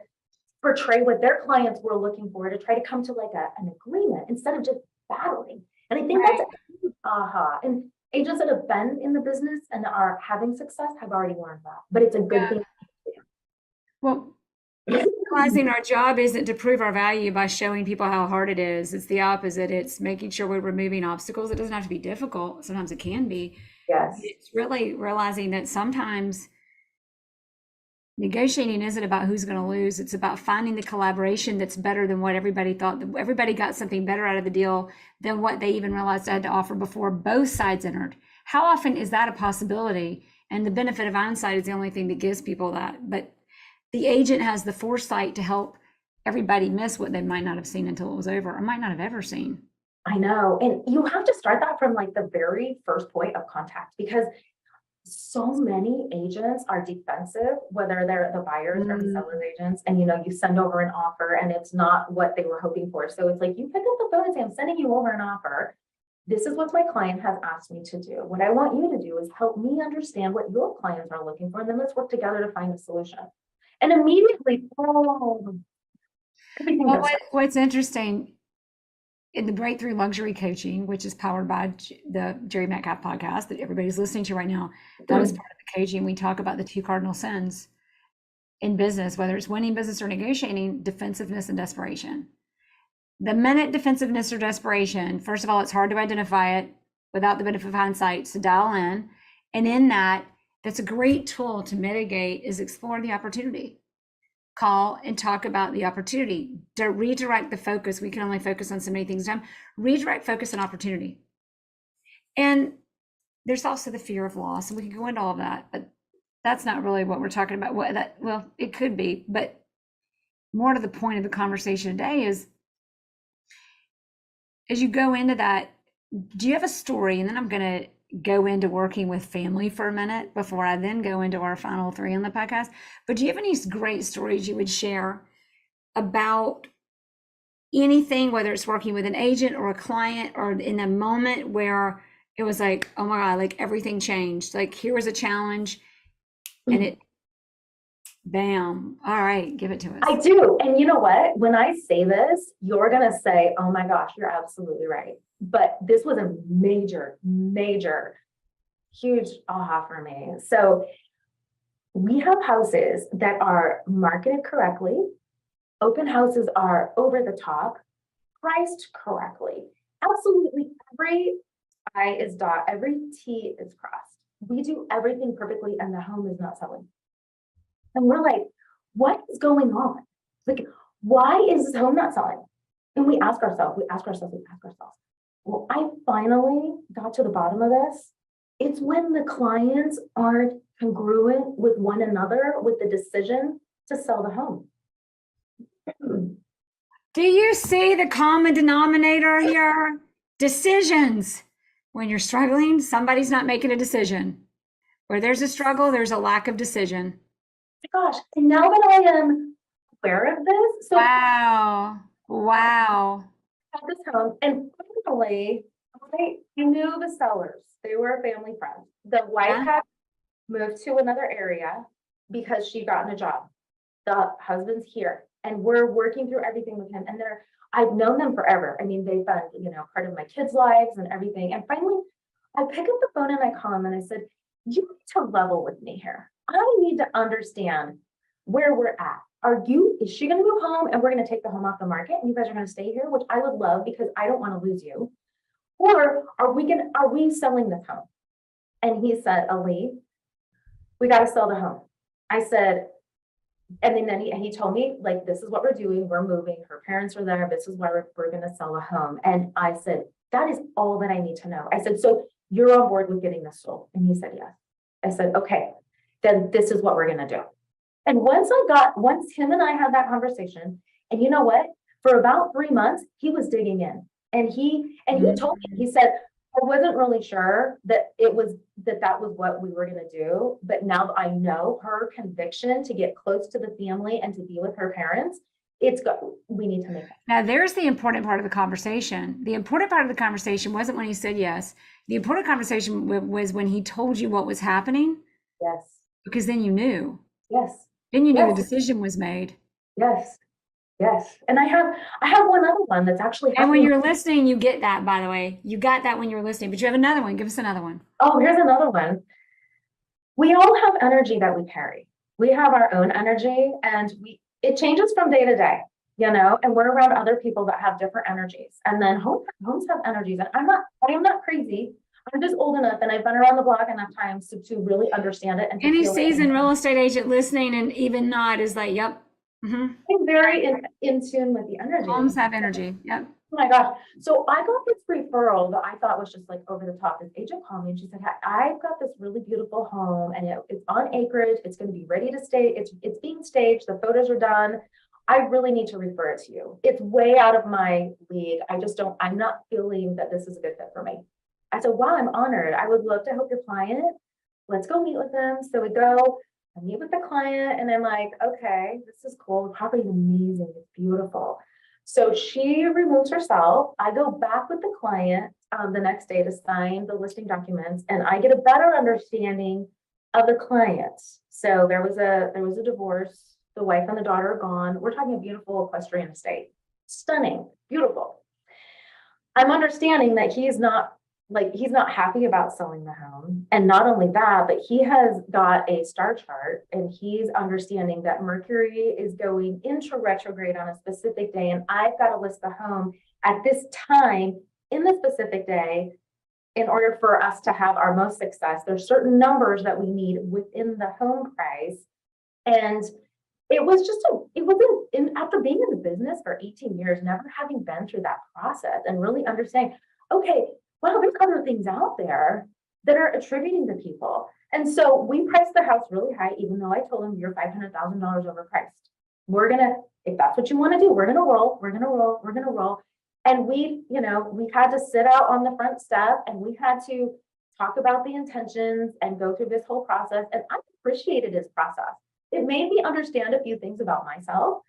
portray what their clients were looking for, to try to come to like an agreement instead of just battling. And I think that's a huge aha. And agents that have been in the business and are having success have already learned that, but it's a good thing. Well, realizing our job isn't to prove our value by showing people how hard it is. It's the opposite. It's making sure we're removing obstacles. It doesn't have to be difficult. Sometimes it can be. Yes. It's really realizing that sometimes negotiating isn't about who's going to lose. It's about finding the collaboration that's better than what everybody thought. Everybody got something better out of the deal than what they even realized they had to offer before both sides entered. How often is that a possibility? And the benefit of hindsight is the only thing that gives people that. But the agent has the foresight to help everybody miss what they might not have seen until it was over, or might not have ever seen. I know. And you have to start that from like the very first point of contact, because so many agents are defensive, whether they're the buyers or the seller's agents, and you send over an offer and it's not what they were hoping for. So it's like, you pick up the phone and say, I'm sending you over an offer. This is what my client has asked me to do. What I want you to do is help me understand what your clients are looking for, and then let's work together to find a solution. And immediately, everything Well, goes. what's interesting in the Breakthrough Luxury Coaching, which is powered by the Jere Metcalf podcast that everybody's listening to right now, that is part of the coaching. We talk about the two cardinal sins in business, whether it's winning business or negotiating: defensiveness and desperation. The minute defensiveness or desperation, first of all, it's hard to identify it without the benefit of hindsight, so dial in. And in that's a great tool to mitigate, is explore the opportunity. Call and talk about the opportunity, to redirect the focus. We can only focus on so many things at a time. Redirect focus on opportunity. And there's also the fear of loss, and we can go into all of that, but that's not really what we're talking about. Well, it could be, but more to the point of the conversation today is, as you go into that, do you have a story? And then I'm going to go into working with family for a minute before I then go into our final three on the podcast. But do you have any great stories you would share about anything, whether it's working with an agent or a client, or in a moment where it was like, oh my God, like everything changed. Like here was a challenge and it, bam. All right, give it to I us. do. And you know what? When I say this, you're going to say, oh my gosh, you're absolutely right. But this was a major, major, huge aha for me. So we have houses that are marketed correctly. Open houses are over the top, priced correctly. Absolutely every I is dot, every T is crossed. We do everything perfectly and the home is not selling. And we're like, what is going on? Like, why is this home not selling? And we ask ourselves, well, I finally got to the bottom of this. It's when the clients aren't congruent with one another with the decision to sell the home. Do you see the common denominator here? Decisions. When you're struggling, somebody's not making a decision. Where there's a struggle, there's a lack of decision. Gosh, and now that I am aware of this, so Wow. Wow. I had this home, and finally, I knew the sellers. They were a family friend. The wife Yeah. had moved to another area because she'd gotten a job. The husband's here, and we're working through everything with him. And I've known them forever. I mean, they've been, part of my kids' lives and everything. And finally, I pick up the phone and I call him and I said, you need to level with me here. I need to understand where we're at. Is she going to go home and we're going to take the home off the market and you guys are going to stay here, which I would love because I don't want to lose you. Or are we selling this home? And he said, Alei, we got to sell the home. I said, and then he told me, like, this is what we're doing. We're moving. Her parents are there. This is why we're going to sell a home. And I said, that is all that I need to know. I said, so you're on board with getting this sold? And he said, yes. I said, okay, then this is what we're going to do. And once him and I had that conversation, and you know what? For about 3 months, he was digging in. And he told me, he said, I wasn't really sure that that was what we were going to do. But now I know her conviction to get close to the family and to be with her parents. We need to make it. Now, there's the important part of the conversation. The important part of the conversation wasn't when he said yes. The important conversation was when he told you what was happening. Yes. Because then you knew. Yes. Then you knew Yes. the decision was made. Yes. Yes. And I have one other one that's actually And when happening. you're listening, you get that, by the way. You got that when you're listening, but you have another one. Give us another one. Oh, here's another one. We all have energy that we carry. We have our own energy and it changes from day to day, and we're around other people that have different energies. And then homes have energies. And I am not crazy. I'm just old enough and I've been around the block enough times to really understand it. And to Any feel seasoned it. real estate agent listening and even not is like, yep. Mm-hmm. I'm very in tune with the energy. Homes have energy. Yep. Oh my gosh. So I got this referral that I thought was just like over the top. This agent called me and she said, I've got this really beautiful home and it's on acreage. It's going to be ready to stay. It's being staged. The photos are done. I really need to refer it to you. It's way out of my league. I'm not feeling that this is a good fit for me. I said, wow, I'm honored. I would love to help your client. Let's go meet with them. So we go, I meet with the client and I'm like, okay, this is cool. The property is amazing. It's beautiful. So she removes herself. I go back with the client the next day to sign the listing documents, and I get a better understanding of the client. So there was a divorce. The wife and the daughter are gone. We're talking a beautiful equestrian estate, stunning, beautiful. I'm understanding that he's not happy about selling the home. And not only that, but he has got a star chart and he's understanding that Mercury is going into retrograde on a specific day. And I've got to list the home at this time in the specific day in order for us to have our most success. There's certain numbers that we need within the home price. And it was after being in the business for 18 years, never having been through that process and really understanding, okay, well, there's other things out there that are attributing to people. And so we priced the house really high, even though I told him you're $500,000 overpriced. If that's what you want to do, we're going to roll. And we had to sit out on the front step and we had to talk about the intentions and go through this whole process. And I appreciated his process. It made me understand a few things about myself,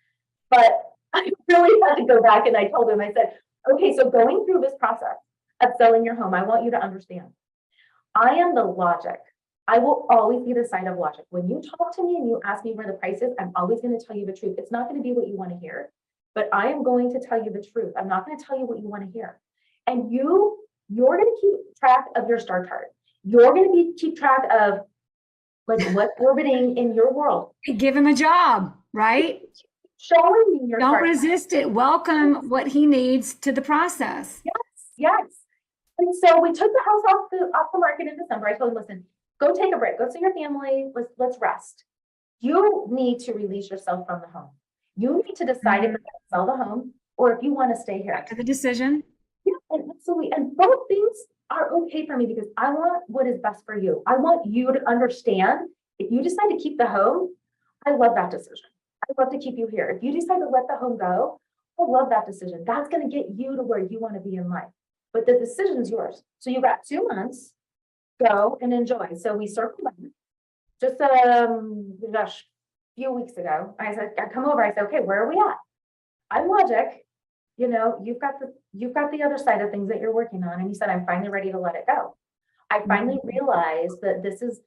but I really had to go back and I told him, I said, okay, so going through this process, of selling your home. I want you to understand. I am the logic. I will always be the side of logic. When you talk to me and you ask me where the price is, I'm always going to tell you the truth. It's not going to be what you want to hear, but I am going to tell you the truth. I'm not going to tell you what you want to hear. And you're going to keep track of your star chart. You're going to keep track of like what's orbiting in your world. Give him a job, right? Showing me your Don't chart. resist it. Welcome what he needs to the process. Yes. And so we took the house off the market in December. I told him, listen, go take a break. Go see your family. Let's rest. You need to release yourself from the home. You need to decide if you're going to sell the home or if you want to stay here. After the decision. Yeah, and absolutely. And both things are okay for me because I want what is best for you. I want you to understand if you decide to keep the home, I love that decision. I'd love to keep you here. If you decide to let the home go, I love that decision. That's going to get you to where you want to be in life. But the decision's yours. So you got 2 months, go and enjoy. So we circled back just gosh, a few weeks ago. I said, I come over, I said, okay, where are we at? I'm logic. You know, you've got the other side of things that you're working on. And he said, I'm finally ready to let it go. I finally realized that this has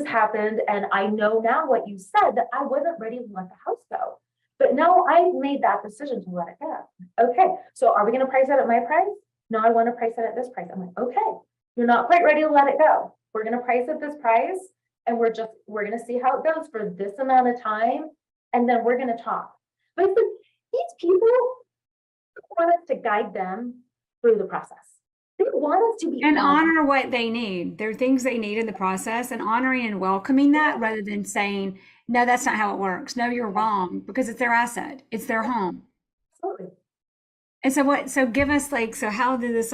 happened. And I know now what you said, that I wasn't ready to let the house go. But now I've made that decision to let it go. Okay, so are we going to price it at my price? No, I want to price it at this price. I'm like, okay, you're not quite ready to let it go. We're going to price at this price. And we're going to see how it goes for this amount of time. And then we're going to talk. But these people want us to guide them through the process. They want us to be and honor what they need. There are things they need in the process, and honoring and welcoming that rather than saying, no, that's not how it works. No, you're wrong, because it's their asset. It's their home. Absolutely. And so give us how did this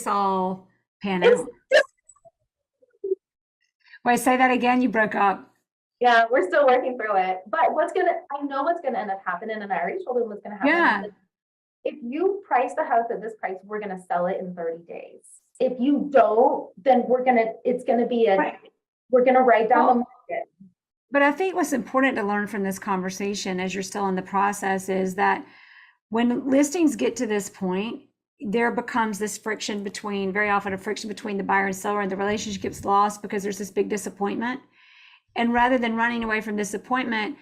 all pan out? Wait, say that again. You broke up. Yeah, we're still working through it. But I know what's going to end up happening. And I already told him what's going to happen. Yeah. If you price the house at this price, we're going to sell it in 30 days. If you don't, then we're going to write down the market. But I think what's important to learn from this conversation as you're still in the process is that when listings get to this point, there becomes this very often a friction between the buyer and seller, and the relationship gets lost because there's this big disappointment. And rather than running away from disappointment,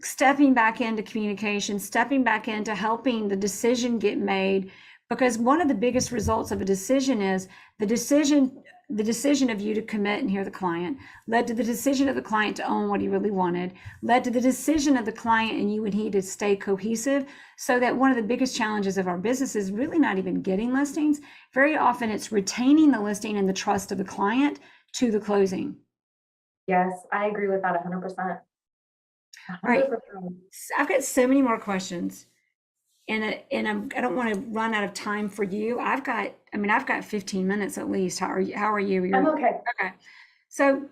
stepping back into communication, stepping back into helping the decision get made, because one of the biggest results of a decision is the decision of you to commit and hear the client led to the decision of the client to own what he really wanted, led to the decision of the client and you and he to stay cohesive. So that one of the biggest challenges of our business is really not even getting listings. Very often it's retaining the listing and the trust of the client to the closing. Yes, I agree with that 100%. 100%. Right. I've got so many more questions. And I don't want to run out of time for you. I've got 15 minutes at least. How are you? I'm okay. Okay. So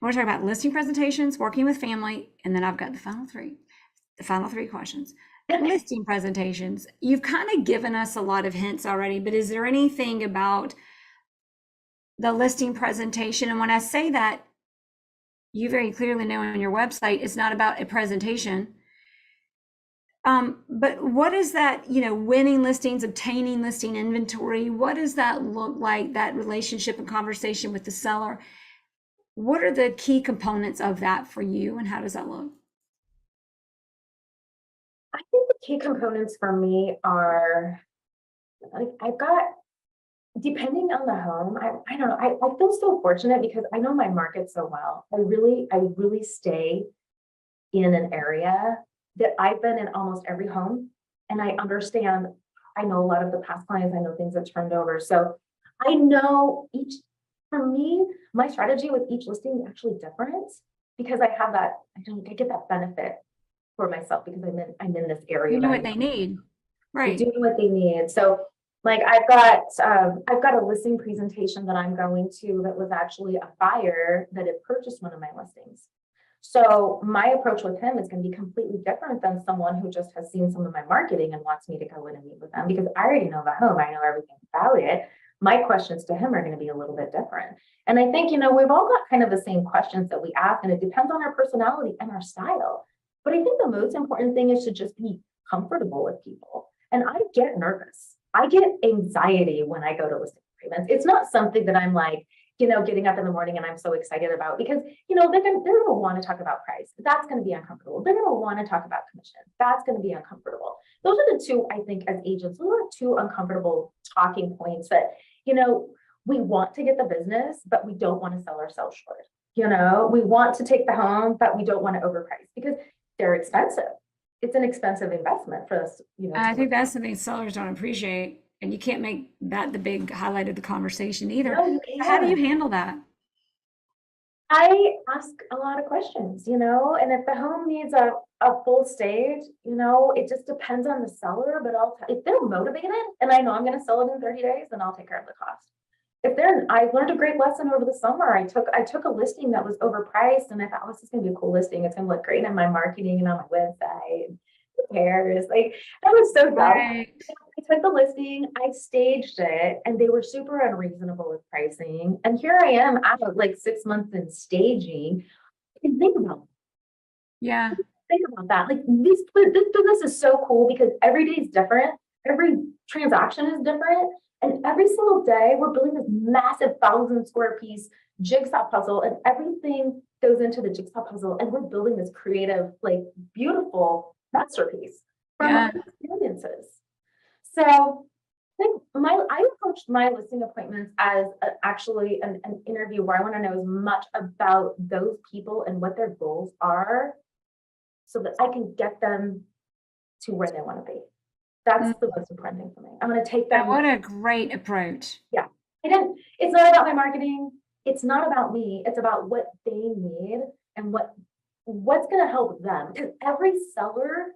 we're talking about listing presentations, working with family, and then I've got the final three questions. Listing presentations. You've kind of given us a lot of hints already, but is there anything about the listing presentation? And when I say that, you very clearly know on your website, it's not about a presentation. But what is that, winning listings, obtaining listing inventory? What does that look like, that relationship and conversation with the seller? What are the key components of that for you, and how does that look? I think the key components for me are, depending on the home, I don't know, I feel so fortunate because I know my market so well. I really stay in an area that I've been in almost every home, and I understand. I know a lot of the past clients. I know things that turned over, so I know for me, my strategy with each listing is actually different because I have that. I get that benefit for myself because I'm in this area. You know what they need, right? Doing what they need. So, like I've got a listing presentation that I'm going to that was actually a buyer that had purchased one of my listings. So my approach with him is going to be completely different than someone who just has seen some of my marketing and wants me to go in and meet with them because I already know the home. I know everything about it. My questions to him are going to be a little bit different. And I think, we've all got kind of the same questions that we ask, and it depends on our personality and our style. But I think the most important thing is to just be comfortable with people. And I get nervous. I get anxiety when I go to listing appointments. It's not something that I'm like, getting up in the morning and I'm so excited about, because, they're going to want to talk about price. That's going to be uncomfortable. They're going to want to talk about commission. That's going to be uncomfortable. Those are the two, I think, as agents, those are two uncomfortable talking points that, we want to get the business, but we don't want to sell ourselves short. We want to take the home, but we don't want to overprice because they're expensive. It's an expensive investment for us, And I think that's something sellers don't appreciate. And you can't make that the big highlight of the conversation either. No, you How do you can't. handle that? I ask a lot of questions, and if the home needs a full stage, it just depends on the seller, but if they're motivated and I know I'm going to sell it in 30 days, then I'll take care of the cost. I learned a great lesson over the summer. I took a listing that was overpriced and I thought, oh, this is going to be a cool listing. It's going to look great in my marketing and on my website. Who cares? Like, that was so dumb. Right. I took the listing, I staged it, and they were super unreasonable with pricing. And here I am out like 6 months in staging. And think about Yeah. that. Like, this business is so cool because every day is different. Every transaction is different. And every single day we're building this massive 1,000 square piece jigsaw puzzle, and everything goes into the jigsaw puzzle. And we're building this creative, like, beautiful masterpiece from our experiences. So I think I approached my listing appointments as actually an interview where I want to know as much about those people and what their goals are so that I can get them to where they want to be. That's the most important thing for me. I'm going to take them. What a great approach. Yeah. It's not about my marketing. It's not about me. It's about what they need and what's going to help them. Because every seller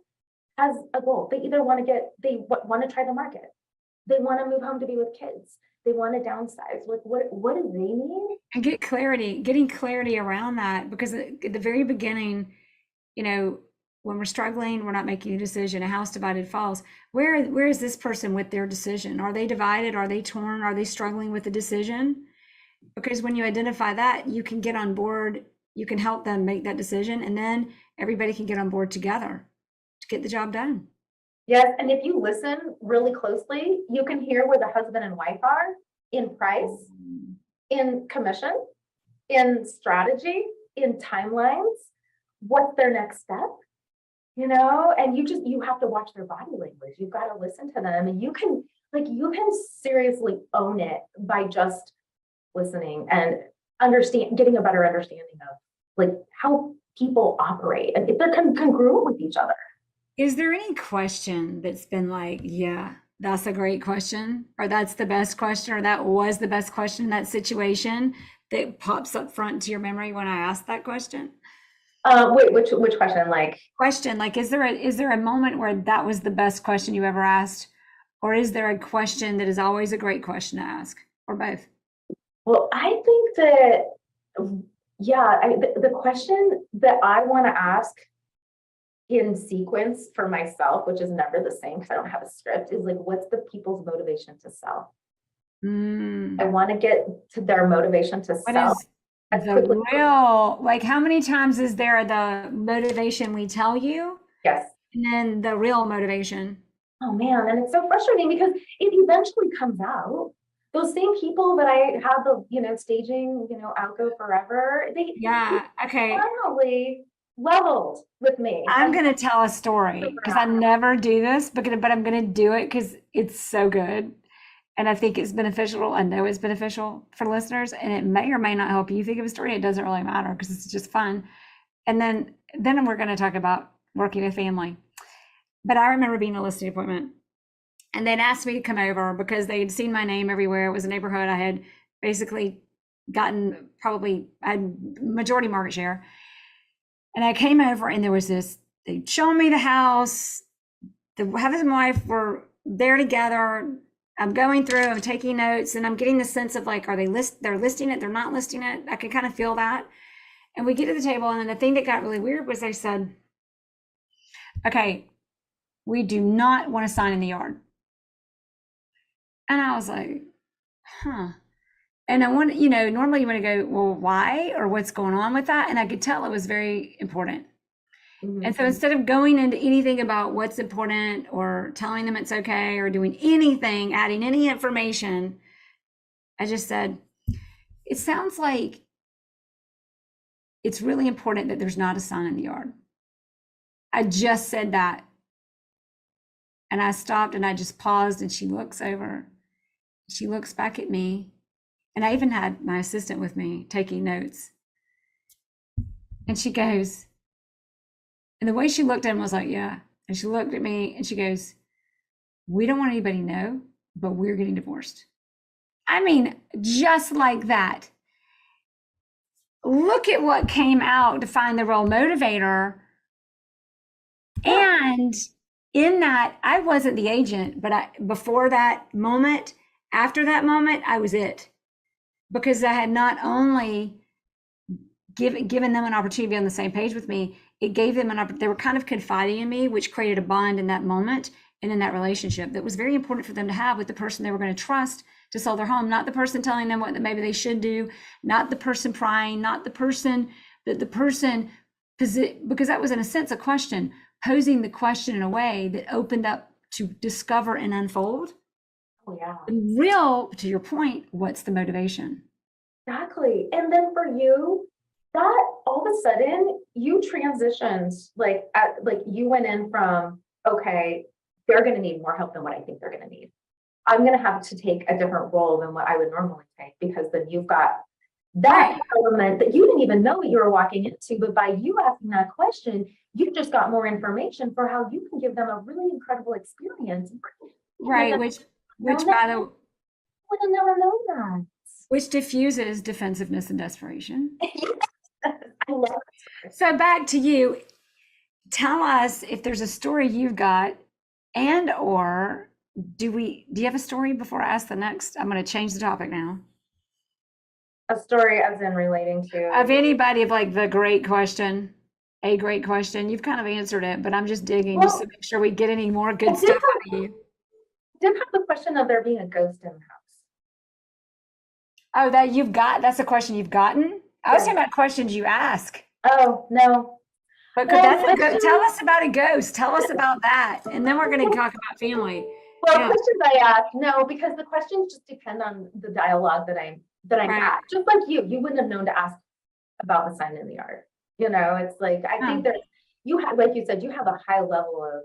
has a goal. They either want to try the market. They want to move home to be with kids. They want to downsize. Like, what do they need? And getting clarity around that, because at the very beginning, when we're struggling, we're not making a decision, a house divided falls. Where is this person with their decision? Are they divided? Are they torn? Are they struggling with the decision? Because when you identify that, you can get on board, you can help them make that decision, and then everybody can get on board together to get the job done. Yes, and if you listen really closely, you can hear where the husband and wife are in price, in commission, in strategy, in timelines. What's their next step? And you have to watch their body language. You've got to listen to them, and you can seriously own it by just listening and getting a better understanding of like how people operate and if they're congruent with each other. Is there any question that's been like, yeah, that's a great question, or that's the best question, or that was the best question in that situation, that pops up front to your memory when I asked that question? Wait, which question? Like, is there a moment where that was the best question you ever asked, or is there a question that is always a great question to ask, or both? Well, I think that, the question that I want to ask in sequence for myself, which is never the same because I don't have a script, is like, what's the people's motivation to sell? I want to get to their motivation to sell. The real, like, how many times is there the motivation we tell you? Yes. And then the real motivation. Oh man, and it's so frustrating because it eventually comes out. Those same people that I had the, staging, outgo forever, they finally leveled with me. I'm going to tell a story because I never do this, but I'm going to do it because it's so good. And I think it's beneficial. I know it's beneficial for listeners, and it may or may not help you think of a story. It doesn't really matter because it's just fun. And then we're going to talk about working with family. But I remember being a listing appointment, and they'd asked me to come over because they'd seen my name everywhere. It was a neighborhood I had basically gotten, I had majority market share. And I came over, and there was they'd shown me the house. The husband and wife were there together. I'm going through, I'm taking notes, and I'm getting the sense of like, they're listing it, they're not listing it. I can kind of feel that. And we get to the table, and then the thing that got really weird was they said, okay, we do not want to sign in the yard. And I was like, huh. And I want, normally you want to go, well, why, or what's going on with that? And I could tell it was very important. And so instead of going into anything about what's important or telling them it's okay or doing anything, adding any information, I just said, it sounds like it's really important that there's not a sign in the yard. I just said that. And I stopped and I just paused and she looks over. She looks back at me. And I even had my assistant with me taking notes. And she goes, and the way she looked at him was like, yeah. And she looked at me and she goes, we don't want anybody to know, but we're getting divorced. I mean, just like that. Look at what came out to find the real motivator. And in that, I wasn't the agent, but before that moment, after that moment, I was it. Because I had not only given them an opportunity to be on the same page with me, it gave them they were kind of confiding in me, which created a bond in that moment and in that relationship that was very important for them to have with the person they were going to trust to sell their home, not the person telling them what maybe they should do, not the person prying, not the person, because that was in a sense a question, posing the question in a way that opened up to discover and unfold. Oh, yeah. Real, to your point, what's the motivation? Exactly. And then for you, that all of a sudden you transitioned, like you went in from, okay, they're going to need more help than what I think they're going to need. I'm going to have to take a different role than what I would normally take, because then you've got that element that you didn't even know what you were walking into. But by you asking that question, you just got more information for how you can give them a really incredible experience. Right. Which by the way, would have never known that. Which diffuses defensiveness and desperation. I love it. So back to you. Tell us if there's a story you've got, and or do you have a story before I ask the next? I'm going to change the topic now. A story as in relating to of anybody, of like a great question. You've kind of answered it, but I'm just digging just to make sure we get any more good stuff out of you. I did have the question of there being a ghost in the house. Oh, that's a question you've gotten? I was talking about questions you ask. Oh, no. But tell us about a ghost. Tell us about that. And then we're going to talk about family. Well, questions I ask, no, because the questions just depend on the dialogue that I'm at. Just like you wouldn't have known to ask about the sign in the yard. It's like, I think that you have, like you said, you have a high level of,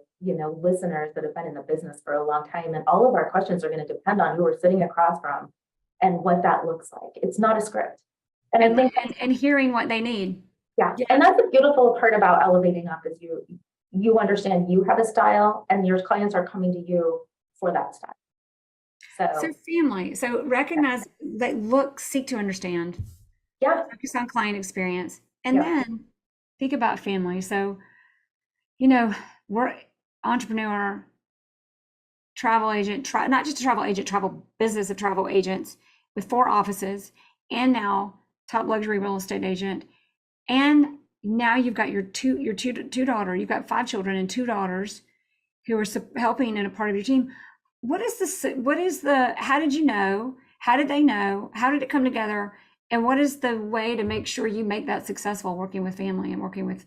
listeners that have been in the business for a long time. And all of our questions are going to depend on who we're sitting across from and what that looks like. It's not a script. And I think and hearing what they need. Yeah. And that's the beautiful part about elevating up is you understand you have a style and your clients are coming to you for that style. So family. So recognize that seek to understand. Yeah. Focus on client experience. And then think about family. So, we're entrepreneur, travel agent, not just a travel agent, travel business of travel agents with 4 offices, and now top luxury real estate agent. And now you've got your two daughter, you've got 5 children and 2 daughters who are helping and a part of your team. How did you know? How did they know? How did it come together? And what is the way to make sure you make that successful working with family and working with,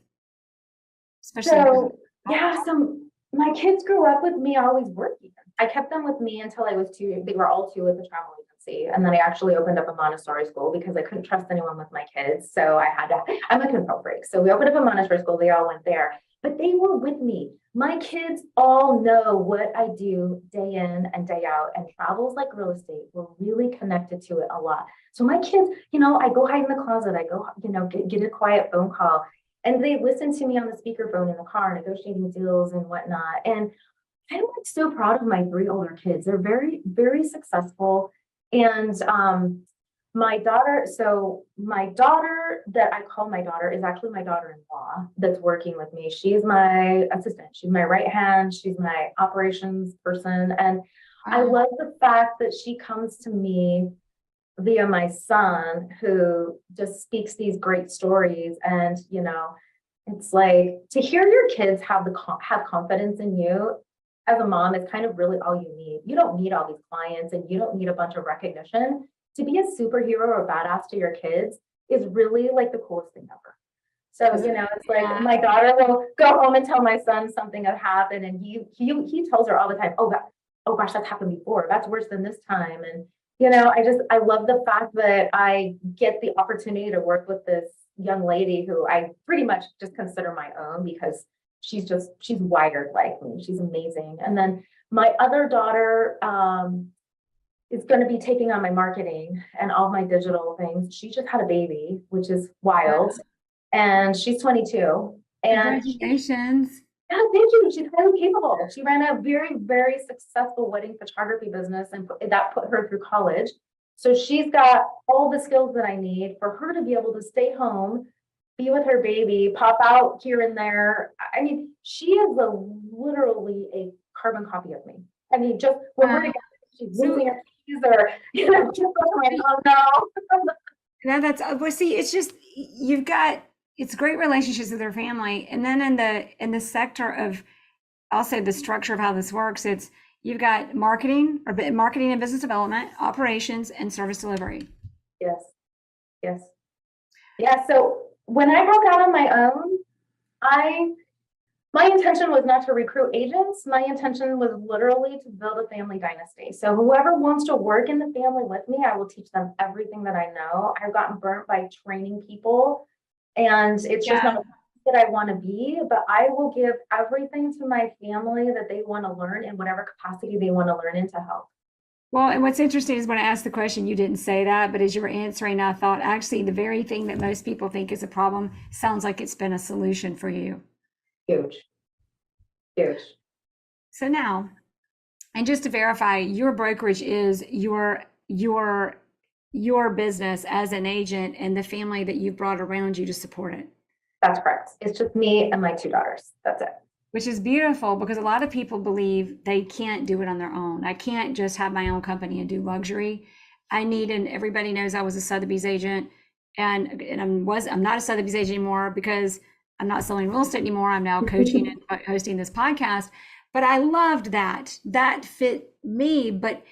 especially? So my kids grew up with me always working. I kept them with me until I was 2. They were all 2 at the travel agency. And then I actually opened up a Montessori school because I couldn't trust anyone with my kids. So I'm a control freak. So we opened up a Montessori school. They all went there, but they were with me. My kids all know what I do day in and day out, and travels like real estate. We're really connected to it a lot. So my kids, I go hide in the closet. I go, get a quiet phone call, and they listen to me on the speakerphone in the car, negotiating deals and whatnot. And I'm so proud of my 3 older kids. They're very, very successful. And my daughter that I call my daughter is actually my daughter-in-law that's working with me. She's my assistant. She's my right hand. She's my operations person. And I love the fact that she comes to me via my son, who just speaks these great stories. And, it's like to hear your kids have confidence in you as a mom is kind of really all you need. You don't need all these clients and you don't need a bunch of recognition. To be a superhero or badass to your kids is really like the coolest thing ever. So, it's like my daughter will go home and tell my son something had happened, and he tells her all the time, oh gosh, that's happened before. That's worse than this time. And, I love the fact that I get the opportunity to work with this young lady who I pretty much just consider my own, because she's wired like me. She's amazing. And then my other daughter, is going to be taking on my marketing and all my digital things. She just had a baby, which is wild. And she's 22. And Congratulations. yeah, thank you. She's highly capable. She ran a very, very successful wedding photography business, and that put her through college. So she's got all the skills that I need for her to be able to stay home, be with her baby, pop out here and there. I mean, she is literally a carbon copy of me. I mean, just when we're together, she's losing her keys, or, just going, oh no. No, well, see, it's just, it's great relationships with their family. And then in the sector of, I'll say the structure of how this works, you've got marketing and business development, operations, and service delivery. Yes. Yeah. So when I broke out on my own, my intention was not to recruit agents. My intention was literally to build a family dynasty. So whoever wants to work in the family with me, I will teach them everything that I know. I've gotten burnt by training people, and it's just not that I want to be, but I will give everything to my family that they want to learn in whatever capacity they want to learn in to help. Well, and what's interesting is when I asked the question, you didn't say that, but as you were answering, I thought actually the very thing that most people think is a problem sounds like it's been a solution for you. Huge. So now, and just to verify, your brokerage is your business as an agent and the family that you've brought around you to support it. That's correct. It's just me and my two daughters. That's it. Which is beautiful, because a lot of people believe they can't do it on their own. I can't just have my own company and do luxury. And everybody knows I was a Sotheby's agent, and I'm not a Sotheby's agent anymore because I'm not selling real estate anymore. I'm now coaching and hosting this podcast. But I loved that. That fit me. But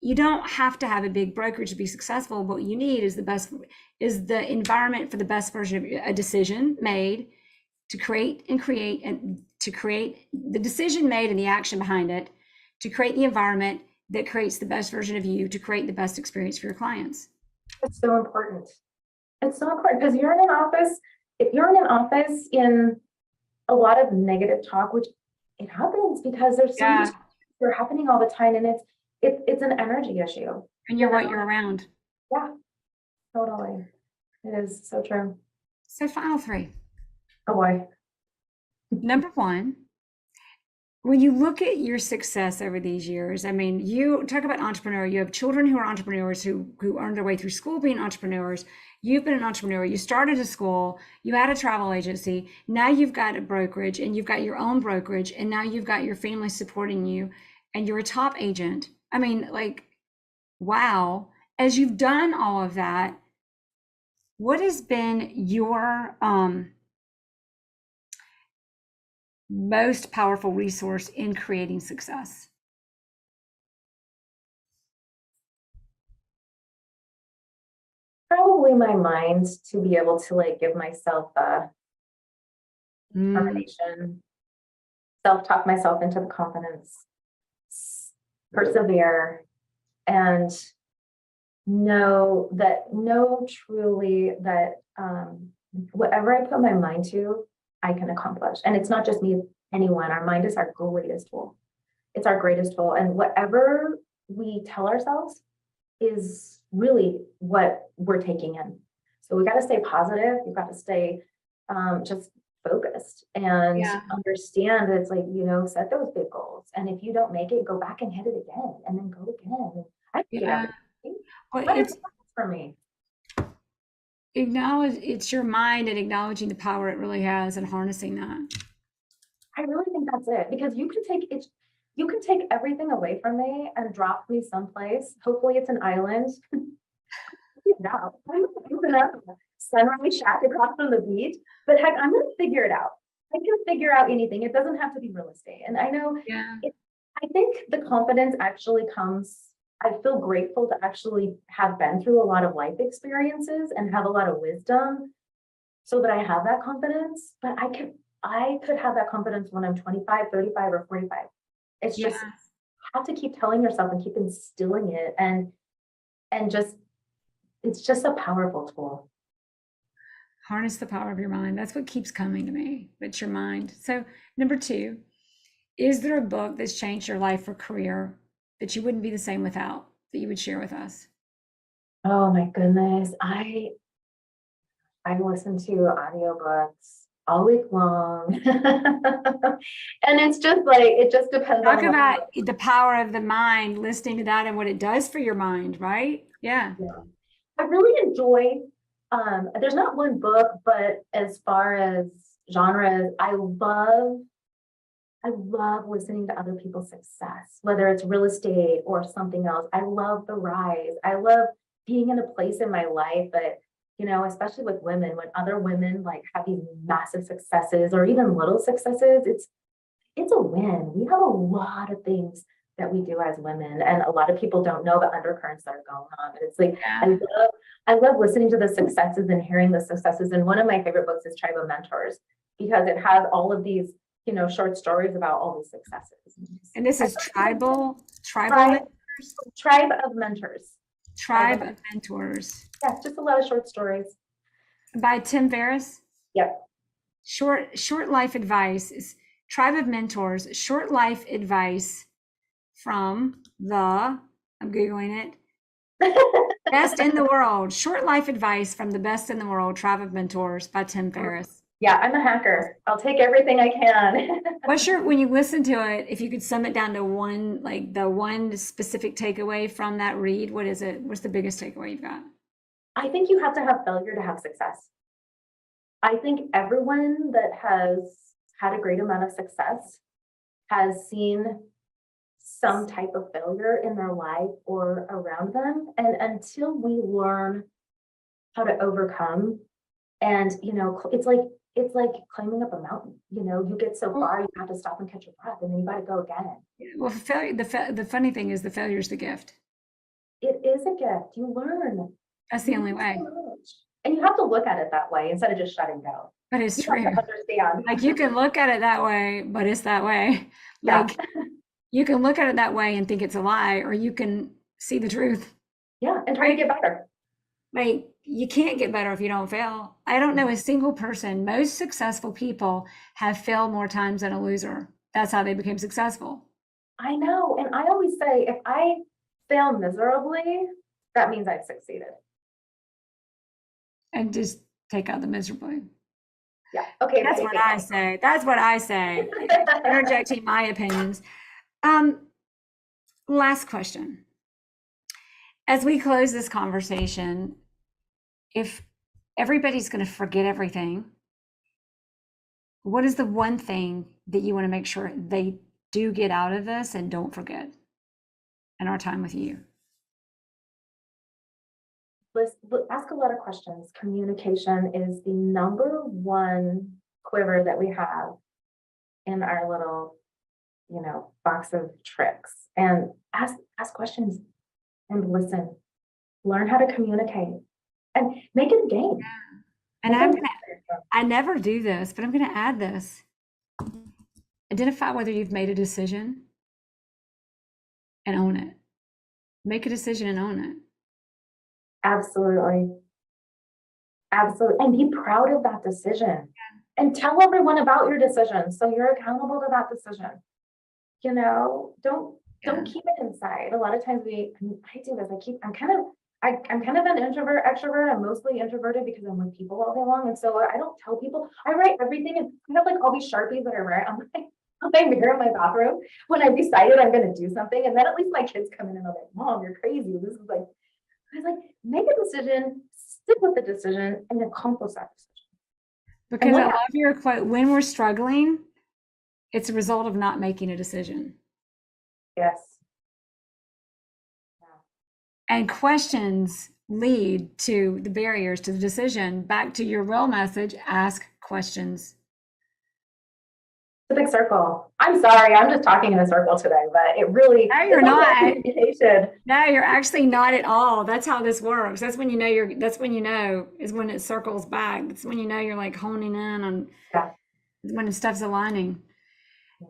you don't have to have a big brokerage to be successful. What you need is the environment for the best version of a decision made, to create the decision made and the action behind it, to create the environment that creates the best version of you, to create the best experience for your clients. It's so important. It's so important, because if you're in an office in a lot of negative talk, which it happens because there's so much that are happening all the time, and it's an energy issue. And you're what you're around. Yeah, totally. It is so true. So final three. Oh boy. Number one, when you look at your success over these years, I mean, you talk about entrepreneur, you have children who are entrepreneurs who earned their way through school being entrepreneurs. You've been an entrepreneur. You started a school, you had a travel agency. Now you've got a brokerage, and you've got your own brokerage, and now you've got your family supporting you, and you're a top agent. I mean, like, wow. As you've done all of that, what has been your most powerful resource in creating success? Probably my mind, to be able to give myself a determination, self-talk myself into the confidence, persevere, and know truly that whatever I put my mind to, I can accomplish. And it's not just me, anyone. Our mind is our greatest tool. It's our greatest tool. And whatever we tell ourselves is really what we're taking in. So we got to stay positive. We've got to stay just focused and understand that it's set those big goals. And if you don't make it, go back and hit it again, and then go again. I get everything. What is for me? It's your mind, and acknowledging the power it really has, and harnessing that. I really think that's it, because you can take everything away from me and drop me someplace. Hopefully it's an island. Sunrise shack across from the beach. But heck, I'm gonna figure it out. I can figure out anything. It doesn't have to be real estate. And I know I think the confidence actually comes. I feel grateful to actually have been through a lot of life experiences and have a lot of wisdom so that I have that confidence, but I could have that confidence when I'm 25, 35, or 45. It's Yeah. just, you have to keep telling yourself and keep instilling it, and just, it's just a powerful tool. Harness the power of your mind. That's what keeps coming to me. It's your mind. So, number 2, is there a book that's changed your life or career that you wouldn't be the same without, that you would share with us? Oh my goodness. I listen to audiobooks all week long. And it's just like, it just depends Talk on about the power of the mind, listening to that and what it does for your mind, right? Yeah. I really enjoy, there's not one book, but as far as genres, I love listening to other people's success, whether it's real estate or something else. I love the rise. I love being in a place in my life that, especially with women, when other women like have these massive successes or even little successes, it's a win. We have a lot of things that we do as women, and a lot of people don't know the undercurrents that are going on. But it's like, Yeah. I love listening to the successes and hearing the successes. And one of my favorite books is Tribe of Mentors, because it has all of these, short stories about all these successes. And this is tribal Tribe, mentors? Tribe of Mentors. Tribe of Mentors. Yeah, just a lot of short stories. By Tim Ferriss? Yep. Short life advice is Tribe of Mentors, short life advice from I'm Googling it. Best in the world. Short life advice from the best in the world. Tribe of Mentors by Tim Ferriss. Yeah, I'm a hacker. I'll take everything I can. When you listen to it, if you could sum it down to one, like the one specific takeaway from that read, what is it? What's the biggest takeaway you've got? I think you have to have failure to have success. I think everyone that has had a great amount of success has seen some type of failure in their life or around them. And until we learn how to overcome, and it's like climbing up a mountain. You get so far, you have to stop and catch your breath, and then you got to go again. Well, failure. The funny thing is, the failure is the gift. It is a gift. You learn. That's the only way. And you have to look at it that way instead of just shutting down. But it's You true. have to understand. Like, you can look at it that way, but it's that way. Yeah. Like, you can look at it that way and think it's a lie, or you can see the truth. Yeah, and try to get better. Like, you can't get better if you don't fail. I don't know a single person. Most successful people have failed more times than a loser. That's how they became successful. I know. And I always say, if I fail miserably, that means I've succeeded. And just take out the miserably. Yeah. Okay. That's what I say. That's what I say. Interjecting my opinions. Last question. As we close this conversation, if everybody's going to forget everything, what is the one thing that you want to make sure they do get out of this and don't forget in our time with you? Let's ask a lot of questions. Communication is the number one quiver that we have in our little, box of tricks. And ask questions and listen. Learn how to communicate and make it a game. And I never do this, but I'm going to add this. Identify whether you've made a decision and own it. Make a decision and own it. Absolutely. Absolutely. And be proud of that decision. And tell everyone about your decision so you're accountable to that decision. Don't keep it inside. A lot of times I do this. I'm kind of an introvert, extrovert. I'm mostly introverted because I'm with people all day long. And so I don't tell people. I write everything, and I have like all these Sharpies that I write on my mirror in my bathroom when I've decided I'm going to do something. And then at least my kids come in and they're like, Mom, you're crazy. This is like, I was like, make a decision, stick with the decision, and accomplish that decision. Because I love your quote, when we're struggling, it's a result of not making a decision. Yes. And questions lead to the barriers to the decision. Back to your real message, ask questions. a big circle. I'm sorry, I'm just talking in a circle today, but it really. No, you're not. Communication. No, you're actually not at all. That's how this works. That's when you know is when it circles back. That's when you know you're like honing in on when stuff's aligning. Yeah.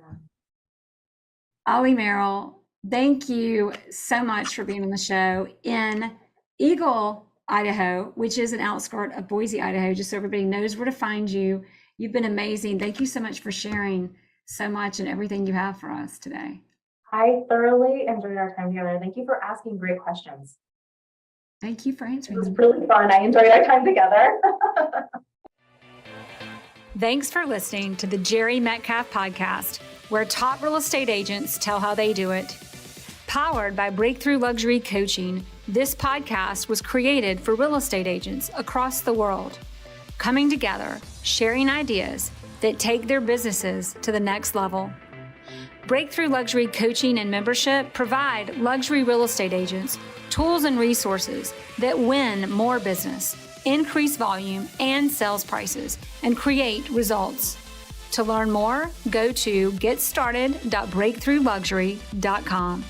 Alei Merrill, thank you so much for being on the show in Eagle, Idaho, which is an outskirt of Boise, Idaho, just so everybody knows where to find you. You've been amazing. Thank you so much for sharing so much and everything you have for us today. I thoroughly enjoyed our time together. Thank you for asking great questions. Thank you for answering. It was really fun. I enjoyed our time together. Thanks for listening to the Jere Metcalf podcast, where top real estate agents tell how they do it. Powered by Breakthrough Luxury Coaching, this podcast was created for real estate agents across the world, coming together, sharing ideas that take their businesses to the next level. Breakthrough Luxury Coaching and membership provide luxury real estate agents tools and resources that win more business, increase volume and sales prices, and create results. To learn more, go to getstarted.breakthroughluxury.com.